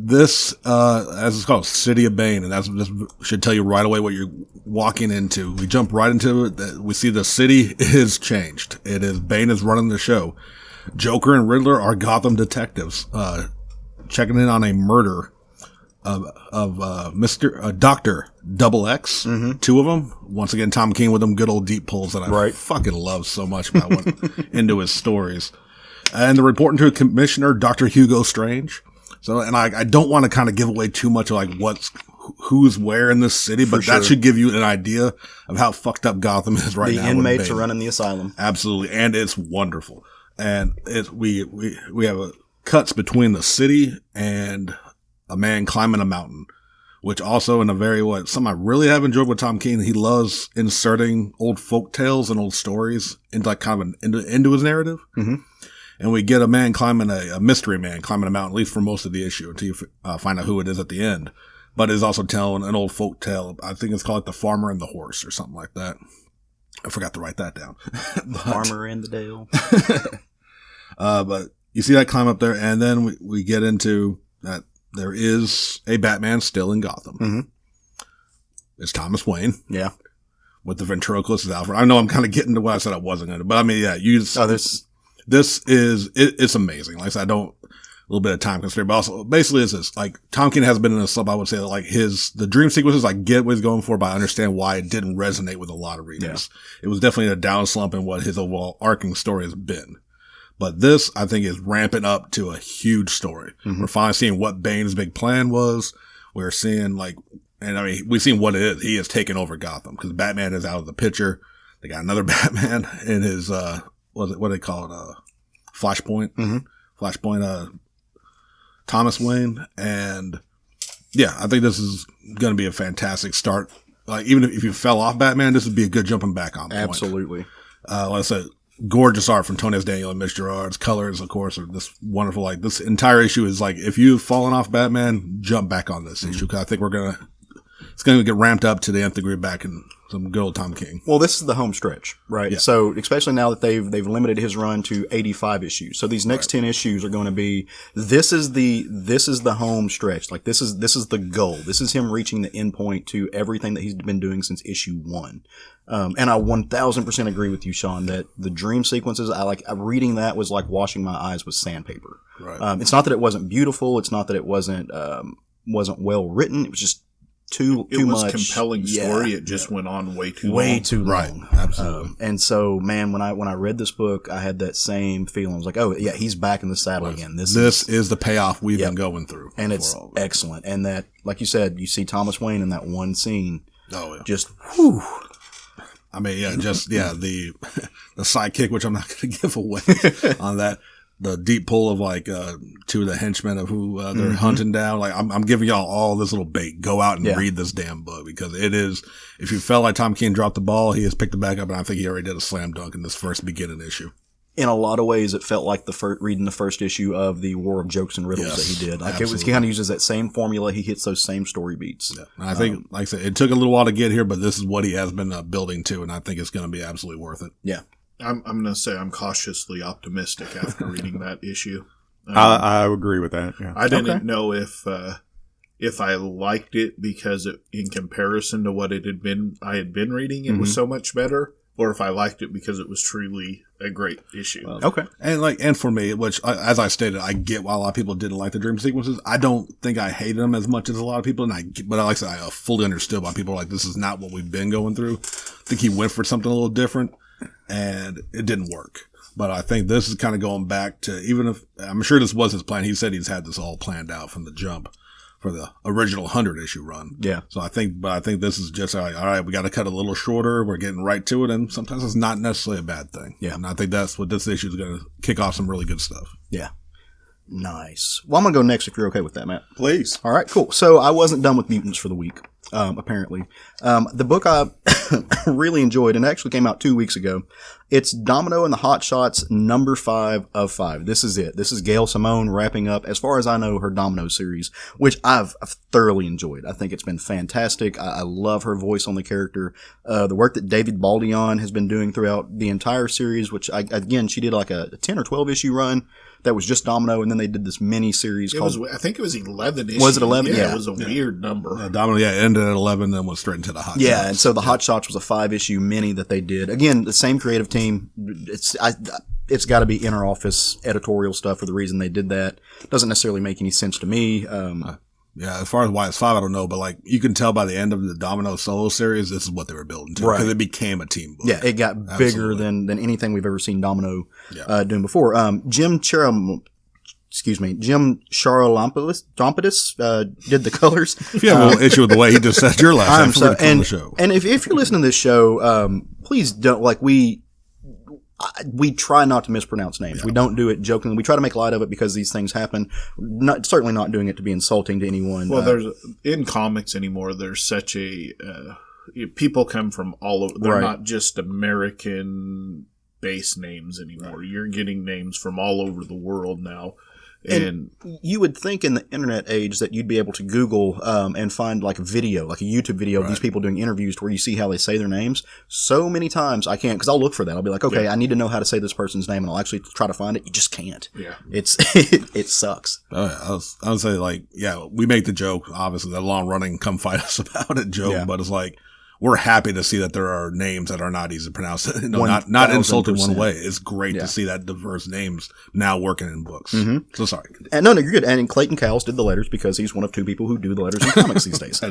This, as it's called, City of Bane, and this should tell you right away what you're walking into. We jump right into it. We see the city is changed. It is Bane is running the show. Joker and Riddler are Gotham detectives, checking in on a murder of Dr. Double X. Mm-hmm. Two of them. Once again, Tom King with them good old deep pulls that I fucking love so much about went into his stories. And they're reporting to Commissioner Dr. Hugo Strange. So, and I don't want to kind of give away too much of like who's where in this city, but that should give you an idea of how fucked up Gotham is right now. The inmates are running the asylum. Absolutely. And it's wonderful. And we have cuts between the city and a man climbing a mountain, which also in a very, something I really have enjoyed with Tom King. He loves inserting old folk tales and old stories into like kind of into his narrative. Mm-hmm. And we get a man climbing a mystery man climbing a mountain, at least for most of the issue, until you find out who it is at the end. But it's also telling an old folk tale. I think it's called like The Farmer and the Horse or something like that. I forgot to write that down. The Farmer and the Dale. But you see that climb up there, and then we get into that there is a Batman still in Gotham. Mm-hmm. It's Thomas Wayne. Yeah. With the ventriloquist as Alfred. I know I'm kind of getting to what I said I wasn't going to, but I mean, yeah, this is, it's amazing. Like I said, a little bit of time constraint, but also basically it's this, like Tom King has been in a slump. I would say that like the dream sequences, I get what he's going for, but I understand why it didn't resonate with a lot of readers. Yeah. It was definitely a down slump in what his overall arcing story has been. But this, I think, is ramping up to a huge story. Mm-hmm. We're finally seeing what Bane's big plan was. We're seeing we've seen what it is. He has taken over Gotham because Batman is out of the picture. They got another Batman in his, what do they call it? Flashpoint. Mm-hmm. Flashpoint, Thomas Wayne. And yeah, I think this is going to be a fantastic start. Like, even if you fell off Batman, this would be a good jumping back on point. Absolutely. Like I said, gorgeous art from Tony S. Daniel and Mitch Gerards. Colors, of course, are this wonderful. Like, this entire issue is like, if you've fallen off Batman, jump back on this issue. Cause I think it's going to get ramped up to the nth degree back in some good old Tom King. Well, this is the home stretch, right? Yeah. So, especially now that they've limited his run to 85 issues. So these next 10 issues are going to be, this is the home stretch. Like, this is the goal. This is him reaching the end point to everything that he's been doing since issue 1. And I 1000% agree with you, Sean, that the dream sequences, reading that was like washing my eyes with sandpaper. Right. It's not that it wasn't beautiful. It's not that it wasn't well written. It was just too much. Compelling story. It just went on way too long. Right. Absolutely. And so, man, when I read this book, I had that same feeling. I was like, oh yeah, he's back in the saddle again. This is the payoff we've been going through. And it's excellent. And that, like you said, you see Thomas Wayne in that one scene. Oh yeah. Just whew. I mean, the sidekick, which I'm not going to give away on that. The deep pull of like, two of the henchmen of who, they're hunting down. Like, I'm giving y'all all this little bait. Go out and read this damn book because it is, if you felt like Tom King dropped the ball, he has picked it back up. And I think he already did a slam dunk in this first beginning issue. In a lot of ways, it felt like reading the first issue of the War of Jokes and Riddles that he did. Like, he kind of uses that same formula. He hits those same story beats. Yeah. And I think, like I said, it took a little while to get here, but this is what he has been building to. And I think it's going to be absolutely worth it. Yeah. I'm going to say I'm cautiously optimistic after reading that issue. I agree with that. Yeah. I didn't know if I liked it because in comparison to what I had been reading, it was so much better, or if I liked it because it was truly a great issue. Okay. And for me, which as I stated, I get why a lot of people didn't like the dream sequences. I don't think I hated them as much as a lot of people, but like I said, I fully understood why people are like, this is not what we've been going through. I think he went for something a little different. And it didn't work. But I think this is kind of going back to, even if, I'm sure this was his plan. He said he's had this all planned out from the jump for the original 100 issue run. Yeah. So I think this is just like, all right, we got to cut a little shorter. We're getting right to it. And sometimes it's not necessarily a bad thing. Yeah. And I think that's what this issue is going to kick off some really good stuff. Yeah. Nice. Well, I'm going to go next if you're okay with that, Matt. Please. All right, cool. So I wasn't done with Mutants for the week, apparently. The book I really enjoyed, and it actually came out 2 weeks ago, It's Domino and the Hotshots number 5 of 5. This is it. This is Gail Simone wrapping up, as far as I know, her Domino series, which I've thoroughly enjoyed. I think it's been fantastic. I love her voice on the character. The work that David Baldion has been doing throughout the entire series, which again, she did like a 10 or 12 issue run that was just Domino, and then they did this mini series called. I think it was 11 issues. Was it 11? Yeah. It was a weird number. Domino, ended at 11, then went straight into the Hot Shots. Yeah, and so the Hot Shots was a 5-issue mini that they did. Again, the same creative team. It's got to be inner office editorial stuff for the reason they did that. Doesn't necessarily make any sense to me. Yeah, as far as why it's 5, I don't know, but like you can tell by the end of the Domino solo series, this is what they were building to, because it became a team book. Yeah, it got bigger than anything we've ever seen Domino doing before. Jim Charalampidis did the colors. If you have a little issue with the way he just said your last name, and the show. And if you're listening to this show, please don't we try not to mispronounce names. Yeah. We don't do it jokingly. We try to make light of it because these things happen. Certainly not doing it to be insulting to anyone. Well, in comics anymore, there's such a people come from all over. They're not just American base names anymore. You're getting names from all over the world now. And you would think in the internet age that you'd be able to Google and find like a video, like a YouTube video of these people doing interviews to where you see how they say their names. So many times I can't, because I'll look for that. I'll be like, okay, I need to know how to say this person's name, and I'll actually try to find it. You just can't. Yeah, it sucks. I would say we make the joke, obviously, the long running "come fight us about it" joke, but it's like, we're happy to see that there are names that are not easy to pronounce. Not insulted one way. It's great to see that diverse names now working in books. Mm-hmm. So sorry. And no, you're good. And Clayton Cowles did the letters because he's one of 2 people who do the letters in comics these days.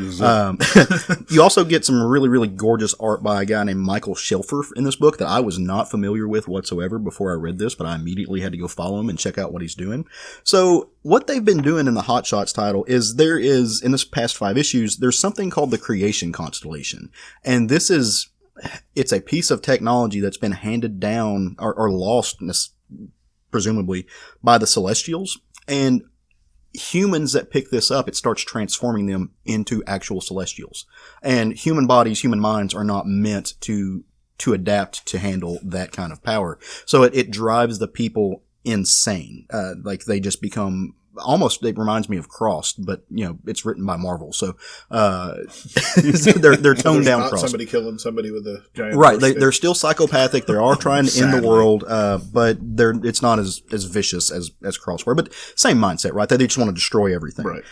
You also get some really, really gorgeous art by a guy named Michael Shelfer in this book that I was not familiar with whatsoever before I read this, but I immediately had to go follow him and check out what he's doing. So what they've been doing in the Hot Shots title is in this past 5 issues, there's something called the Creation Constellation. And it's a piece of technology that's been handed down or lost, presumably, by the Celestials. And humans that pick this up, it starts transforming them into actual Celestials. And human bodies, human minds are not meant to adapt to handle that kind of power. So it drives the people insane. Like they just become almost, it reminds me of Crossed, but it's written by Marvel. So, they're toned down not Crossed. Somebody killing somebody with a giant. Right. They're still psychopathic. They are trying to end the world. But it's not as vicious as Crossed were, but same mindset, right? They just want to destroy everything. Right.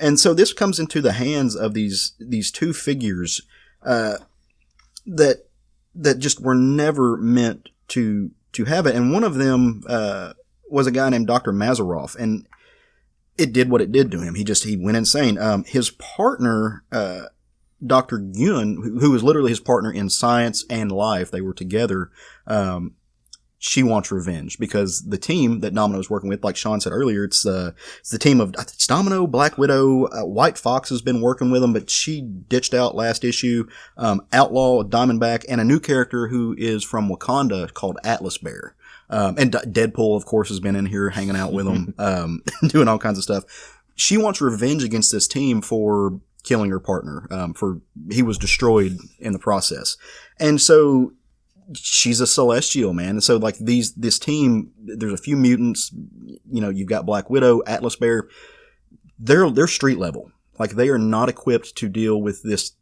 And so this comes into the hands of these 2 figures, that just were never meant to have it. And one of them, was a guy named Dr. Mazaroff, and it did what it did to him. He went insane. His partner, Dr. Yun, who was literally his partner in science and life, they were together. She wants revenge because the team that Domino's working with, like Sean said earlier, it's the team of it's Domino, Black Widow, White Fox has been working with them, but she ditched out last issue. Outlaw, Diamondback, and a new character who is from Wakanda called Atlas Bear. And Deadpool, of course, has been in here hanging out with them, doing all kinds of stuff. She wants revenge against this team for killing her partner, he was destroyed in the process. And so she's a Celestial, man. And so like this team, there's a few mutants, you've got Black Widow, Atlas Bear. They're street level. Like they are not equipped to deal with this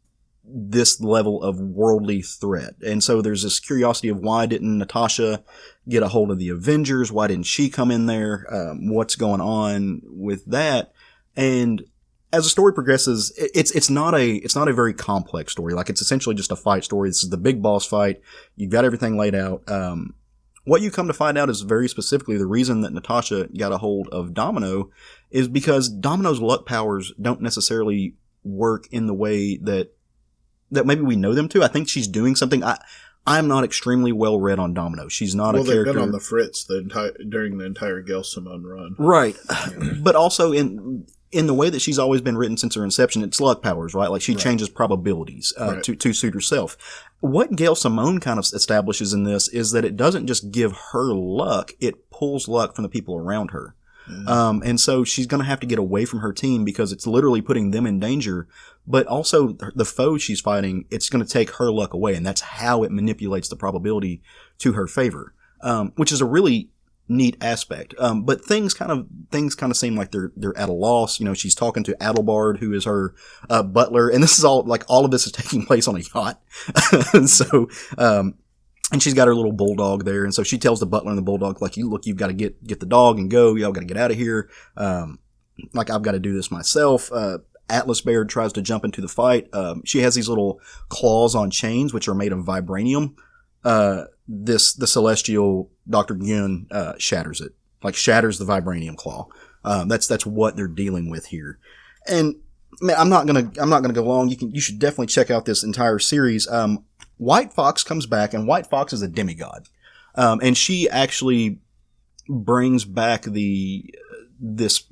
level of worldly threat. And so there's this curiosity of why didn't Natasha get a hold of the Avengers? Why didn't she come in there? What's going on with that? And as the story progresses, it's not a very complex story. Like it's essentially just a fight story. This is the big boss fight. You've got everything laid out. What you come to find out is very specifically the reason that Natasha got a hold of Domino is because Domino's luck powers don't necessarily work in the way that maybe we know them to. I think she's doing something. I'm not extremely well read on Domino. She's not a character. They've been on the fritz during the entire Gail Simone run. Right. But also in the way that she's always been written since her inception, it's luck powers, right? Like she changes probabilities to suit herself. What Gail Simone kind of establishes in this is that it doesn't just give her luck, it pulls luck from the people around her. And so she's going to have to get away from her team because it's literally putting them in danger. But also the foe she's fighting, it's going to take her luck away. And that's how it manipulates the probability to her favor, which is a really neat aspect. But things kind of seem like they're at a loss. You know, she's talking to Adelbard, who is her butler, and this is all of this is taking place on a yacht. And so, and she's got her little bulldog there, and so she tells the butler and the bulldog, like, you've got to get the dog and go. Y'all got to get out of here. Like, I've got to do this myself. Atlas Bear tries to jump into the fight. She has these little claws on chains, which are made of vibranium. The celestial Dr. Gun shatters it, like shatters the vibranium claw. That's what they're dealing with here. And man, I'm not gonna go long. You should definitely check out this entire series. White Fox comes back, and White Fox is a demigod, and she actually brings back this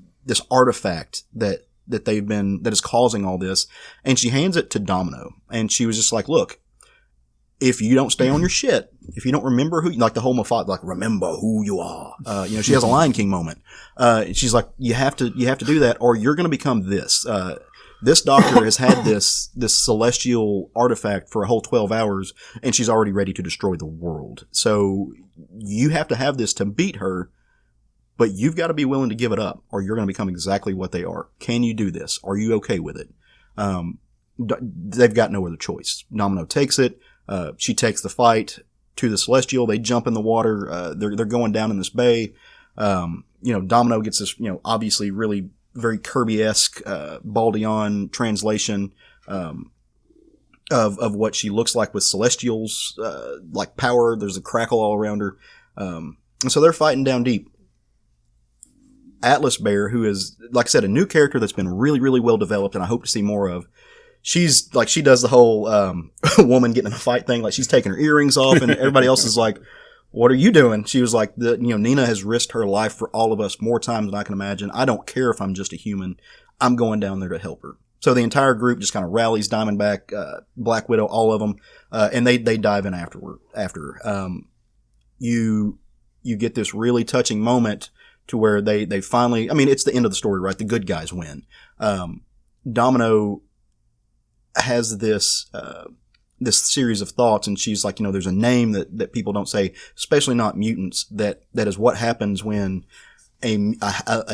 artifact that is causing all this, and she hands it to Domino, and she was just like, look, if you don't stay on your shit, if you don't remember who, like the whole Mafat, like, remember who you are. She has a Lion King moment. She's like, you have to do that, or you're going to become this. This doctor has had this celestial artifact for a whole 12 hours, and she's already ready to destroy the world. So you have to have this to beat her, but you've got to be willing to give it up, or you're going to become exactly what they are. Can you do this? Are you okay with it? They've got no other choice. Domino takes it. She takes the fight to the Celestial. They jump in the water. They're going down in this bay. Domino gets this, obviously really very Kirby-esque, Baldeon translation, of what she looks like with Celestials, like power. There's a crackle all around her. And so they're fighting down deep. Atlas Bear, who is, like I said, a new character that's been really, really well developed, and I hope to see more of. She's like, she does the whole woman getting in a fight thing, like she's taking her earrings off, and everybody else is like, "What are you doing?" She was like, Nina has risked her life for all of us more times than I can imagine. I don't care if I'm just a human. I'm going down there to help her. So the entire group just kind of rallies, Diamondback, Black Widow, all of them, and they dive in after her. You get this really touching moment to where they finally, I mean, it's the end of the story, right? The good guys win. Domino has this series of thoughts, and she's like, there's a name that people don't say, especially not mutants, that is what happens when a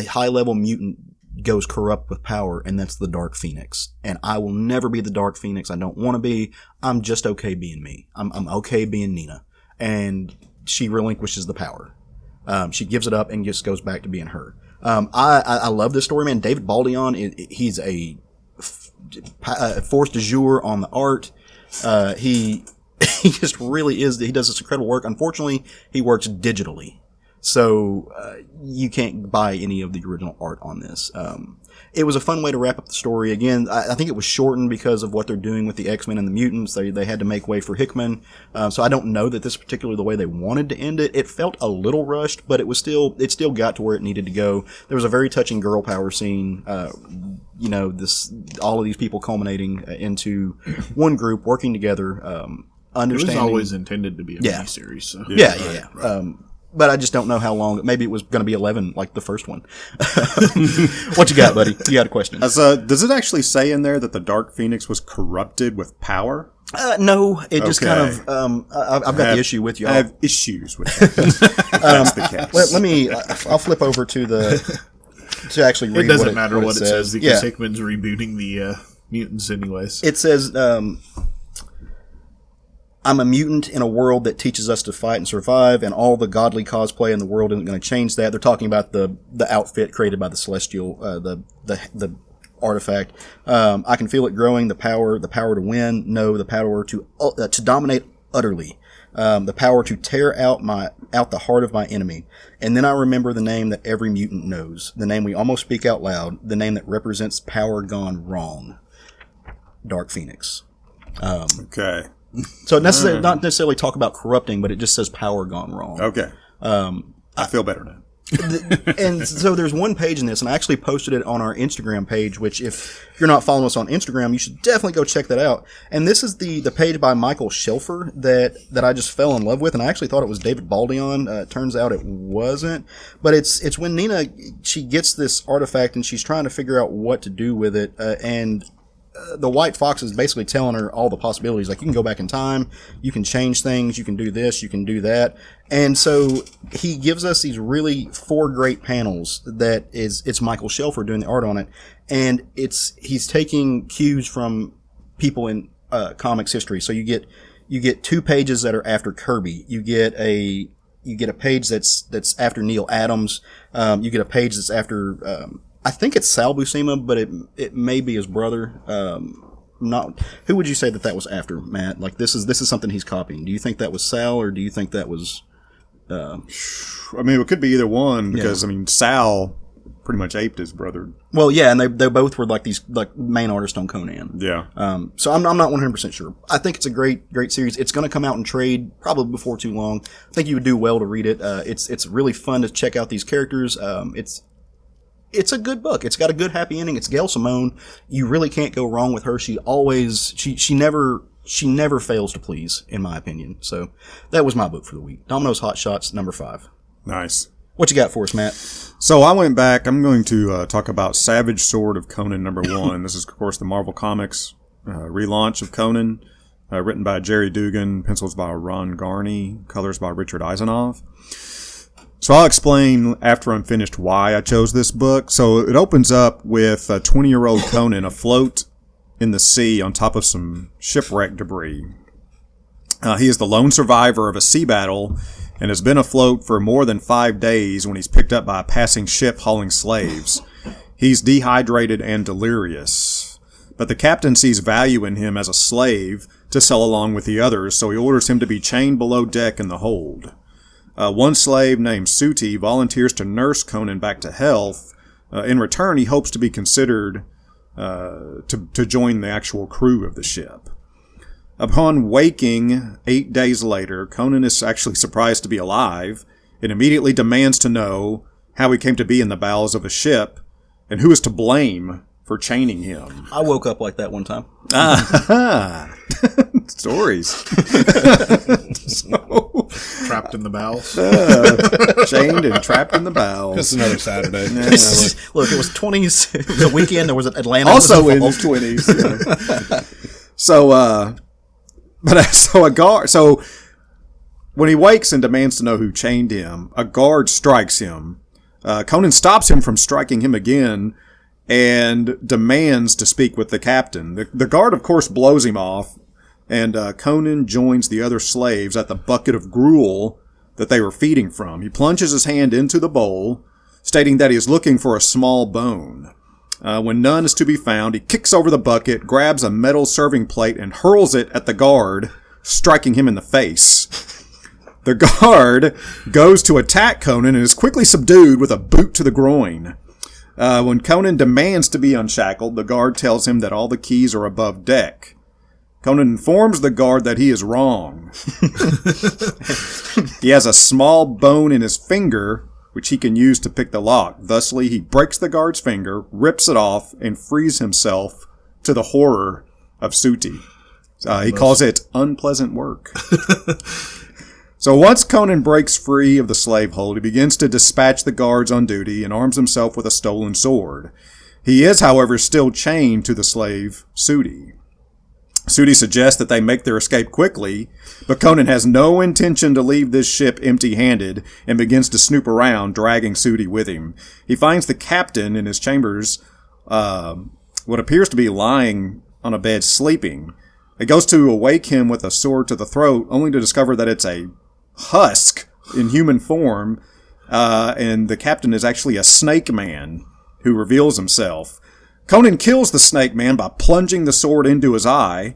high level mutant goes corrupt with power, and that's the Dark Phoenix. And I will never be the Dark Phoenix. I don't want to be. I'm just okay being me. I'm okay being Nina. And she relinquishes the power. She gives it up and just goes back to being her. I love this story, man. David Baldeon, he's a force du jour on the art. He just really is. He does this incredible work. Unfortunately, he works digitally, so you can't buy any of the original art on this. It was a fun way to wrap up the story. Again, I think it was shortened because of what they're doing with the X-Men and the mutants. They had to make way for Hickman. So I don't know that this is particularly the way they wanted to end it. It felt a little rushed, but it still got to where it needed to go. There was a very touching girl power scene. All of these people culminating into one group working together. Understanding. It was always intended to be a miniseries. So. Yeah. Right. But I just don't know how long. Maybe it was going to be 11, like the first one. What you got, buddy? You got a question? Does it actually say in there that the Dark Phoenix was corrupted with power? No, it just kind of. I've got the issue with you. I have issues with that. If that's the case. Let me. I'll flip over to actually read. It doesn't matter what it says because yeah. Hickman's rebooting the mutants anyways. It says. I'm a mutant in a world that teaches us to fight and survive, and all the godly cosplay in the world isn't going to change that. They're talking about the outfit created by the Celestial, the artifact. I can feel it growing. The power to win. No, the power to dominate utterly. The power to tear out the heart of my enemy. And then I remember the name that every mutant knows. The name we almost speak out loud. The name that represents power gone wrong. Dark Phoenix. Okay. So not necessarily talk about corrupting, but it just says power gone wrong. Okay. I feel better now. And so there's one page in this, and I actually posted it on our Instagram page, which if you're not following us on Instagram, you should definitely go check that out. And this is the page by Michael Shelfer that I just fell in love with, and I actually thought it was David Baldion. It turns out it wasn't. But it's when Nina, she gets this artifact, and she's trying to figure out what to do with it, and the White Fox is basically telling her all the possibilities. Like, you can go back in time, you can change things, you can do this, you can do that. And so he gives us these really 4 great panels it's Michael Shelfer doing the art on it. And he's taking cues from people in comics history. So you get 2 pages that are after Kirby. You get a page that's after Neil Adams. You get a page that's after, I think it's Sal Buscema, but it may be his brother. Not who would you say that was after, Matt? Like, this is something he's copying. Do you think that was Sal, or do you think that was? I mean, it could be either one because I mean, Sal pretty much aped his brother. Well, yeah, and they both were like these main artists on Conan. Yeah. So I'm not 100% sure. I think it's a great series. It's going to come out in trade probably before too long. I think you would do well to read it. It's really fun to check out these characters. It's a good book. It's got a good happy ending. It's Gail Simone. You really can't go wrong with her. She never fails to please, in my opinion. So that was my book for the week. Domino's Hotshots, number 5. Nice. What you got for us, Matt? So I went back. I'm going to talk about Savage Sword of Conan, number 1. This is, of course, the Marvel Comics relaunch of Conan, written by Jerry Dugan, pencils by Ron Garney, colors by Richard Eisenoff. So I'll explain after I'm finished why I chose this book. So it opens up with a 20-year-old Conan afloat in the sea on top of some shipwreck debris. He is the lone survivor of a sea battle and has been afloat for more than 5 days when he's picked up by a passing ship hauling slaves. He's dehydrated and delirious, but the captain sees value in him as a slave to sell along with the others, so he orders him to be chained below deck in the hold. One slave named Suti volunteers to nurse Conan back to health. In return, he hopes to be considered to join the actual crew of the ship. Upon waking 8 days later, Conan is actually surprised to be alive and immediately demands to know how he came to be in the bowels of a ship and who is to blame for chaining him. I woke up like that one time. Stories. So, Trapped in the bowels. chained and trapped in the bowels. It's another Saturday. Look, it was 20s. It was a weekend. There was Atlanta. Also in his 20s. Yeah. So a guard. So when he wakes and demands to know who chained him, a guard strikes him. Conan stops him from striking him again and demands to speak with the captain. The guard, of course, blows him off, and Conan joins the other slaves at the bucket of gruel that they were feeding from. He plunges his hand into the bowl, stating that he is looking for a small bone. When none is to be found, he kicks over the bucket, grabs a metal serving plate, and hurls it at the guard, striking him in the face. The guard goes to attack Conan and is quickly subdued with a boot to the groin. When Conan demands to be unshackled, the guard tells him that all the keys are above deck. Conan informs the guard that he is wrong. He has a small bone in his finger, which he can use to pick the lock. Thusly, he breaks the guard's finger, rips it off, and frees himself to the horror of Suti. He calls it unpleasant work. So once Conan breaks free of the slave hold, he begins to dispatch the guards on duty and arms himself with a stolen sword. He is, however, still chained to the slave, Suti. Suti suggests that they make their escape quickly, but Conan has no intention to leave this ship empty-handed and begins to snoop around, dragging Suti with him. He finds the captain in his chambers, what appears to be lying on a bed sleeping. He goes to awake him with a sword to the throat, only to discover that it's a husk in human form, and the captain is actually a snake man who reveals himself. Conan kills the snake man by plunging the sword into his eye,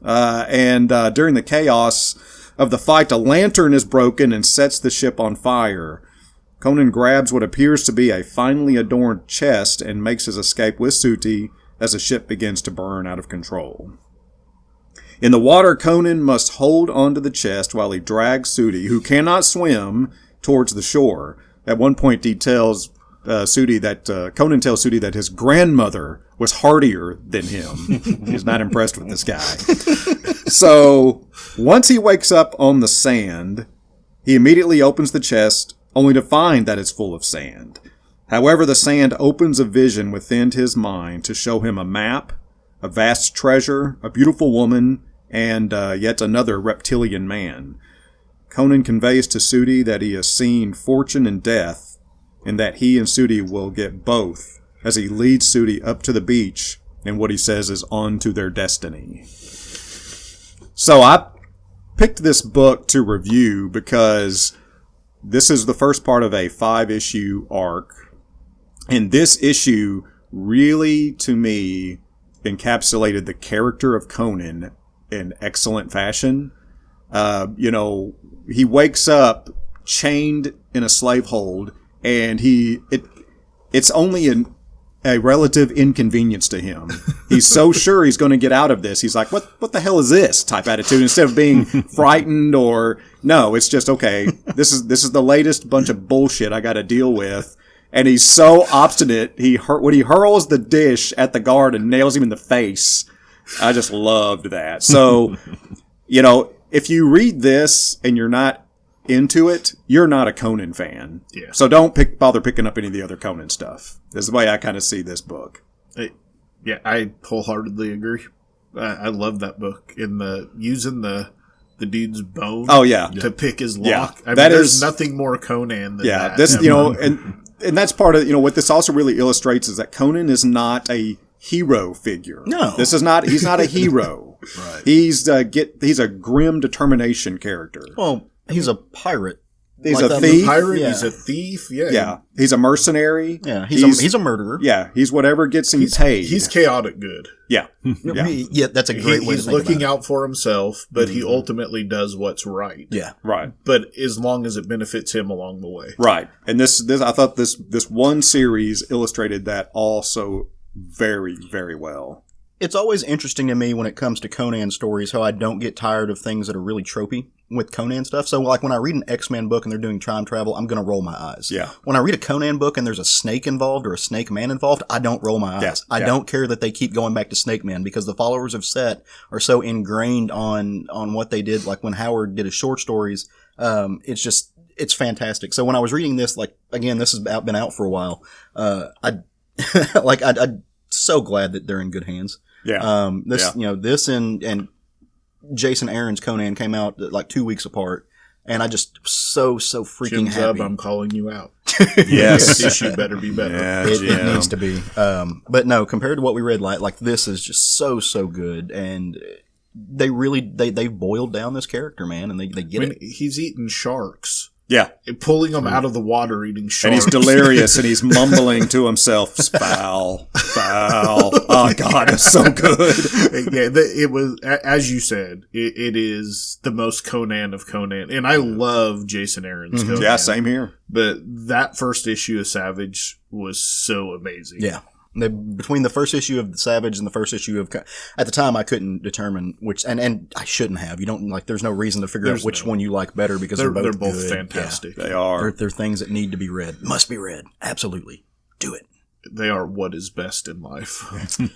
and during the chaos of the fight, a lantern is broken and sets the ship on fire. Conan grabs what appears to be a finely adorned chest and makes his escape with Suti as the ship begins to burn out of control. In the water, Conan must hold onto the chest while he drags Suti, who cannot swim, towards the shore. at one point he tells Sudi that Conan tells Sudi that his grandmother was hardier than him. He's not impressed with this guy. So once he wakes up on the sand, he immediately opens the chest, only to find that it's full of sand. However, the sand opens a vision within his mind to show him a map, a vast treasure, a beautiful woman, and yet another reptilian man. Conan conveys to Sudi that he has seen fortune and death, and that he and Sudi will get both, as he leads Sudi up to the beach, and what he says is on to their destiny. So I picked this book to review because this is the first part of a 5-issue arc, and this issue really, to me, encapsulated the character of Conan in excellent fashion. He wakes up chained in a slave hold, and it's only a relative inconvenience to him. He's so sure he's going to get out of this. He's like, what the hell is this type attitude? Instead of being frightened or no, it's just, okay, this is the latest bunch of bullshit I got to deal with. And he's so obstinate. When he hurls the dish at the guard and nails him in the face, I just loved that. So, if you read this and you're not into it, you're not a Conan fan. Yeah. So don't bother picking up any of the other Conan stuff. That's the way I kind of see this book. Yeah, I wholeheartedly agree. I love that book. Using the dude's bone. Oh yeah. To pick his Yeah. lock. I mean, That there's is- nothing more Conan than Yeah. that. This, ever. and that's part of, what this also really illustrates is that Conan is not a hero figure. No. He's not a hero. Right. He's a grim determination character. Well, he's a pirate. He's Like a that thief. Pirate, Yeah. he's a thief. Yeah. Yeah. He's a mercenary. Yeah, he's a murderer. Yeah. He's whatever gets him paid. He's chaotic good. yeah. Yeah. Yeah, that's a great way to He's think looking about out for himself, but he ultimately does what's right. it. Yeah. Right. But as long as it benefits him along the way. Right. And this I thought this one series illustrated that all so very, very well. It's always interesting to me when it comes to Conan stories how I don't get tired of things that are really tropey with Conan stuff. So, like, when I read an X-Men book and they're doing time travel, I'm going to roll my eyes. Yeah. When I read a Conan book and there's a snake involved or a snake man involved, I don't roll my eyes. Yeah. I don't care that they keep going back to Snake Man because the followers of Set are so ingrained on what they did. Like when Howard did his short stories, it's fantastic. So when I was reading this, like, again, this has been out for a while. I'm so glad that they're in good hands. Yeah. This and Jason Aaron's Conan came out like 2 weeks apart, and I just so freaking Jim Zub, happy. I'm calling you out. Yes. This issue better be better. Yeah, It Jim. needs to be. But no, compared to what we read, like this is just so good, and they really they've boiled down this character, man, and they get it. He's eating sharks. Yeah. Pulling them out of the water, eating sharks. And he's delirious and he's mumbling to himself, foul, foul. Oh, God, it's so good. Yeah, it was, as you said, it is the most Conan of Conan. And I love Jason Aaron's Conan. Yeah, same here. But that first issue of Savage was so amazing. Yeah. Between the first issue of Savage and the first issue of, at the time I couldn't determine which, and I shouldn't have. You don't there's no reason to figure out which one you like better because they're both good. fantastic. They are. They're things that need to be read. Must be read. Absolutely. Do it. They are what is best in life. It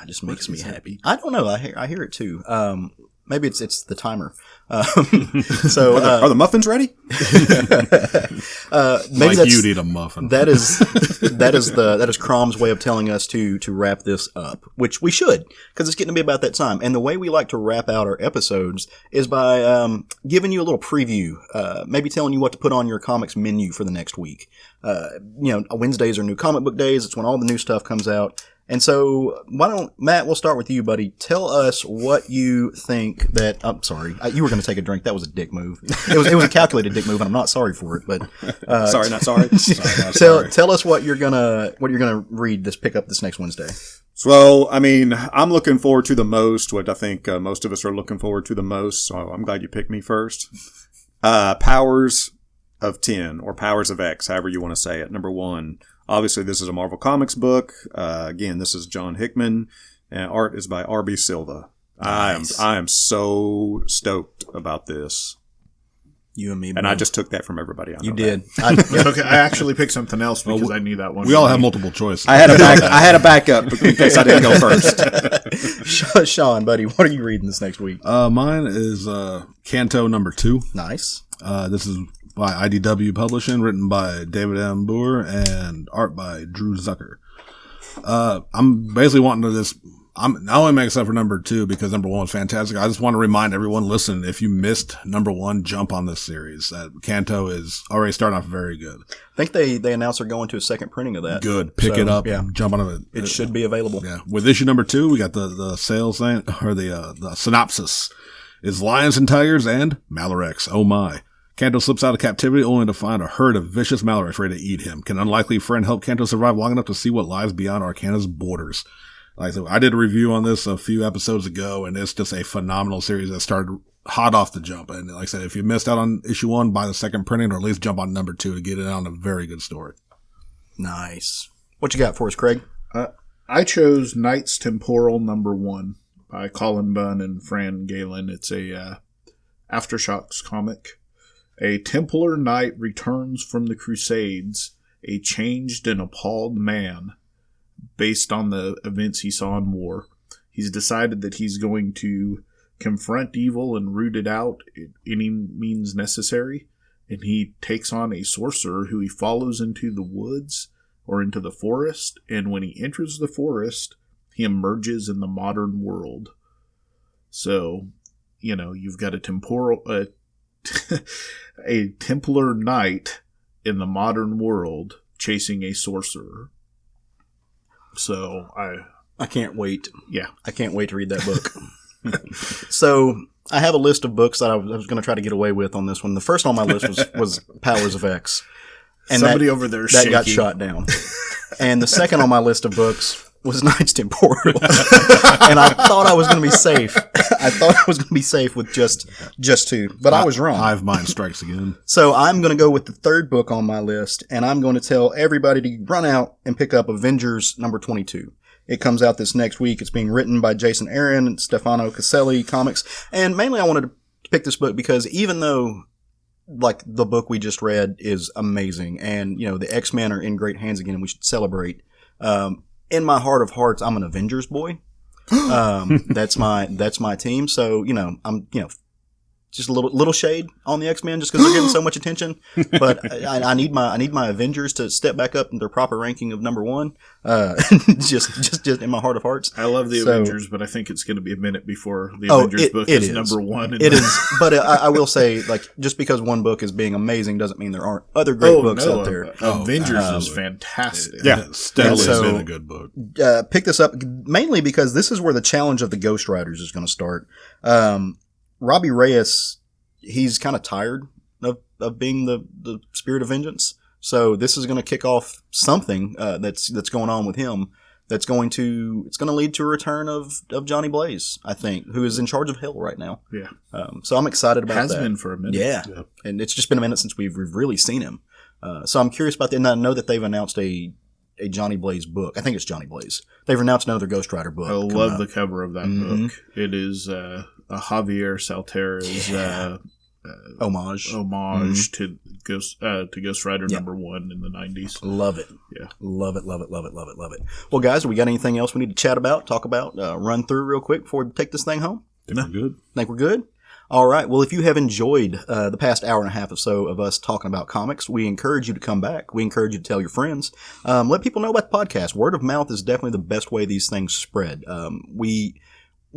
just makes me happy. I don't know. I hear it too. Maybe it's the timer. So Are the muffins ready? maybe Like you'd eat a muffin. that is Crom's way of telling us to wrap this up, which we should, because it's getting to be about that time. And the way we like to wrap out our episodes is by giving you a little preview, maybe telling you what to put on your comics menu for the next week. Wednesdays are new comic book days. It's when all the new stuff comes out. And so, why don't, Matt, we'll start with you, buddy. Tell us what you think that, I'm sorry, you were going to take a drink. That was a dick move. It was a calculated dick move, and I'm not sorry for it, but, Sorry, not sorry. Sorry, not sorry. tell us what you're gonna read pick up this next Wednesday. So, I mean, I'm looking forward to the most, what I think most of us are looking forward to the most, so I'm glad you picked me first. Powers of 10, or Powers of X, however you want to say it. Number 1. Obviously, this is a Marvel Comics book. Again, this is John Hickman, and art is by R.B. Silva. Nice. I am so stoked about this. You and me, And bro. I just took that from everybody. You know did. Okay, I actually picked something else because I knew that one. We all have multiple choices. I had a backup in case I didn't go first. Sean, buddy, what are you reading this next week? Mine is Canto #2. Nice. This is by IDW Publishing, written by David M. Boer and art by Drew Zucker. I'm basically wanting to this. I'm not only making stuff for #2 because #1 was fantastic. I just want to remind everyone, listen, if you missed #1, jump on this series. Canto is already starting off very good. I think they announced they're going to a second printing of that. Good. Pick So, it up. Yeah. Jump on it. It should be available. Yeah. With issue #2, we got the sales thing, or the synopsis is Lions and Tigers and Malarex. Oh my. Canto slips out of captivity only to find a herd of vicious Malarex ready to eat him. Can unlikely friend help Canto survive long enough to see what lies beyond Arcana's borders? Like I said, I did a review on this a few episodes ago, and it's just a phenomenal series that started hot off the jump. And like I said, if you missed out on issue 1, buy the second printing, or at least jump on #2 to get it on a very good story. Nice. What you got for us, Craig? I chose Knights Temporal #1 by Colin Bunn and Fran Galen. It's a Aftershocks comic. A Templar knight returns from the Crusades, a changed and appalled man. Based on the events he saw in war, he's decided that he's going to confront evil and root it out at any means necessary. And he takes on a sorcerer who he follows into the woods or into the forest. And when he enters the forest, he emerges in the modern world. So, you've got a Templar knight in the modern world chasing a sorcerer. So I can't wait. Yeah. I can't wait to read that book. So I have a list of books that I was going to try to get away with on this one. The first on my list was Powers of X. And somebody over there that got shaking. shot down. And the second on my list of books was Knights Temporal. And I thought I was going to be safe. I thought I was going to be safe with just two, but I was wrong. Hive Mind strikes again. So I'm going to go with the third book on my list, and I'm going to tell everybody to run out and pick up Avengers #22. It comes out this next week. It's being written by Jason Aaron and Stefano Caselli Comics. And mainly I wanted to pick this book because even though like the book we just read is amazing and, the X-Men are in great hands again and we should celebrate, in my heart of hearts, I'm an Avengers boy. That's my team. So, I'm, just a little shade on the X-Men just because they're getting so much attention. But I need my Avengers to step back up in their proper ranking of #1. Just in my heart of hearts. I love the Avengers, but I think it's going to be a minute before the Oh, Avengers book is is. #1. It is, but I will say, like, just because one book is being amazing doesn't mean there aren't other great books out there. Avengers is fantastic. Yeah. Steadily So- been a good book. Pick this up mainly because this is where the challenge of the Ghost Riders is going to start. Robbie Reyes, he's kind of tired of being the spirit of vengeance. So this is going to kick off something that's going on with him. It's going to lead to a return of Johnny Blaze, I think, who is in charge of Hell right now. Yeah. So I'm excited about Has that. been for a minute. Yeah. And it's just been a minute since we've really seen him. So I'm curious about that. And I know that they've announced a Johnny Blaze book. I think it's Johnny Blaze. They've announced another Ghost Rider book. I love the cover of that book. It is a Javier Saltera's homage to Ghost Rider #1 in the 90s. Love it. Yeah. Love it. Well, guys, do we got anything else we need to chat about, talk about, run through real quick before we take this thing home? Think we're good. Think we're good? All right. Well, if you have enjoyed the past hour and a half or so of us talking about comics, we encourage you to come back. We encourage you to tell your friends. Let people know about the podcast. Word of mouth is definitely the best way these things spread.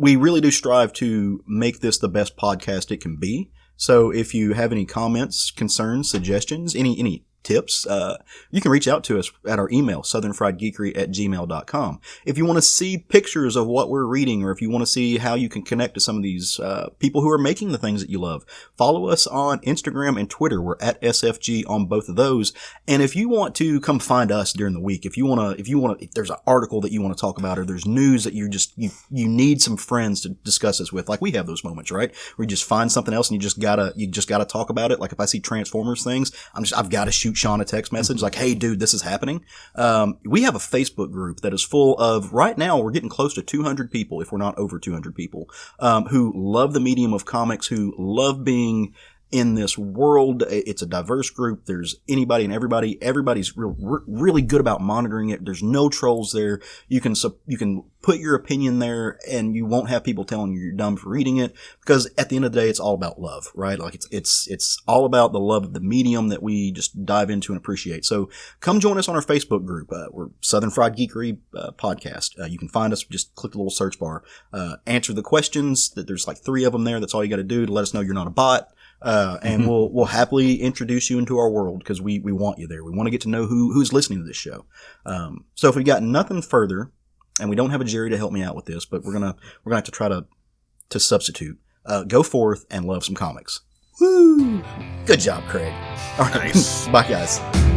We really do strive to make this the best podcast it can be. So if you have any comments, concerns, suggestions, any tips, you can reach out to us at our email, southernfriedgeekery@gmail.com. If you want to see pictures of what we're reading, or if you want to see how you can connect to some of these people who are making the things that you love, follow us on Instagram and Twitter. We're at SFG on both of those. And if you want to come find us during the week, if there's an article that you want to talk about, or there's news that you need some friends to discuss this with, like we have those moments, right? Where you just find something else and you just gotta talk about it. Like if I see Transformers things, I've got to shoot Sean a text message like, hey dude, this is happening. We have a Facebook group that is full of, right now we're getting close to 200 people, if we're not over 200 people, who love the medium of comics, who love being in this world. It's a diverse group. There's anybody and everybody. Everybody's really good about monitoring it. There's no trolls there. You can put your opinion there, and you won't have people telling you you're dumb for reading it, because at the end of the day, it's all about love, right? Like it's all about the love of the medium that we just dive into and appreciate. So come join us on our Facebook group. We're Southern Fried Geekery Podcast. You can find us. Just click the little search bar. Answer the questions. There's like 3 of them there. That's all you got to do to let us know you're not a bot. And we'll happily introduce you into our world, because we want you there. We want to get to know who's listening to this show. So if we got nothing further, and we don't have a Jerry to help me out with this, but we're gonna have to try to substitute. Go forth and love some comics. Woo! Good job, Craig. All right, Nice. bye guys.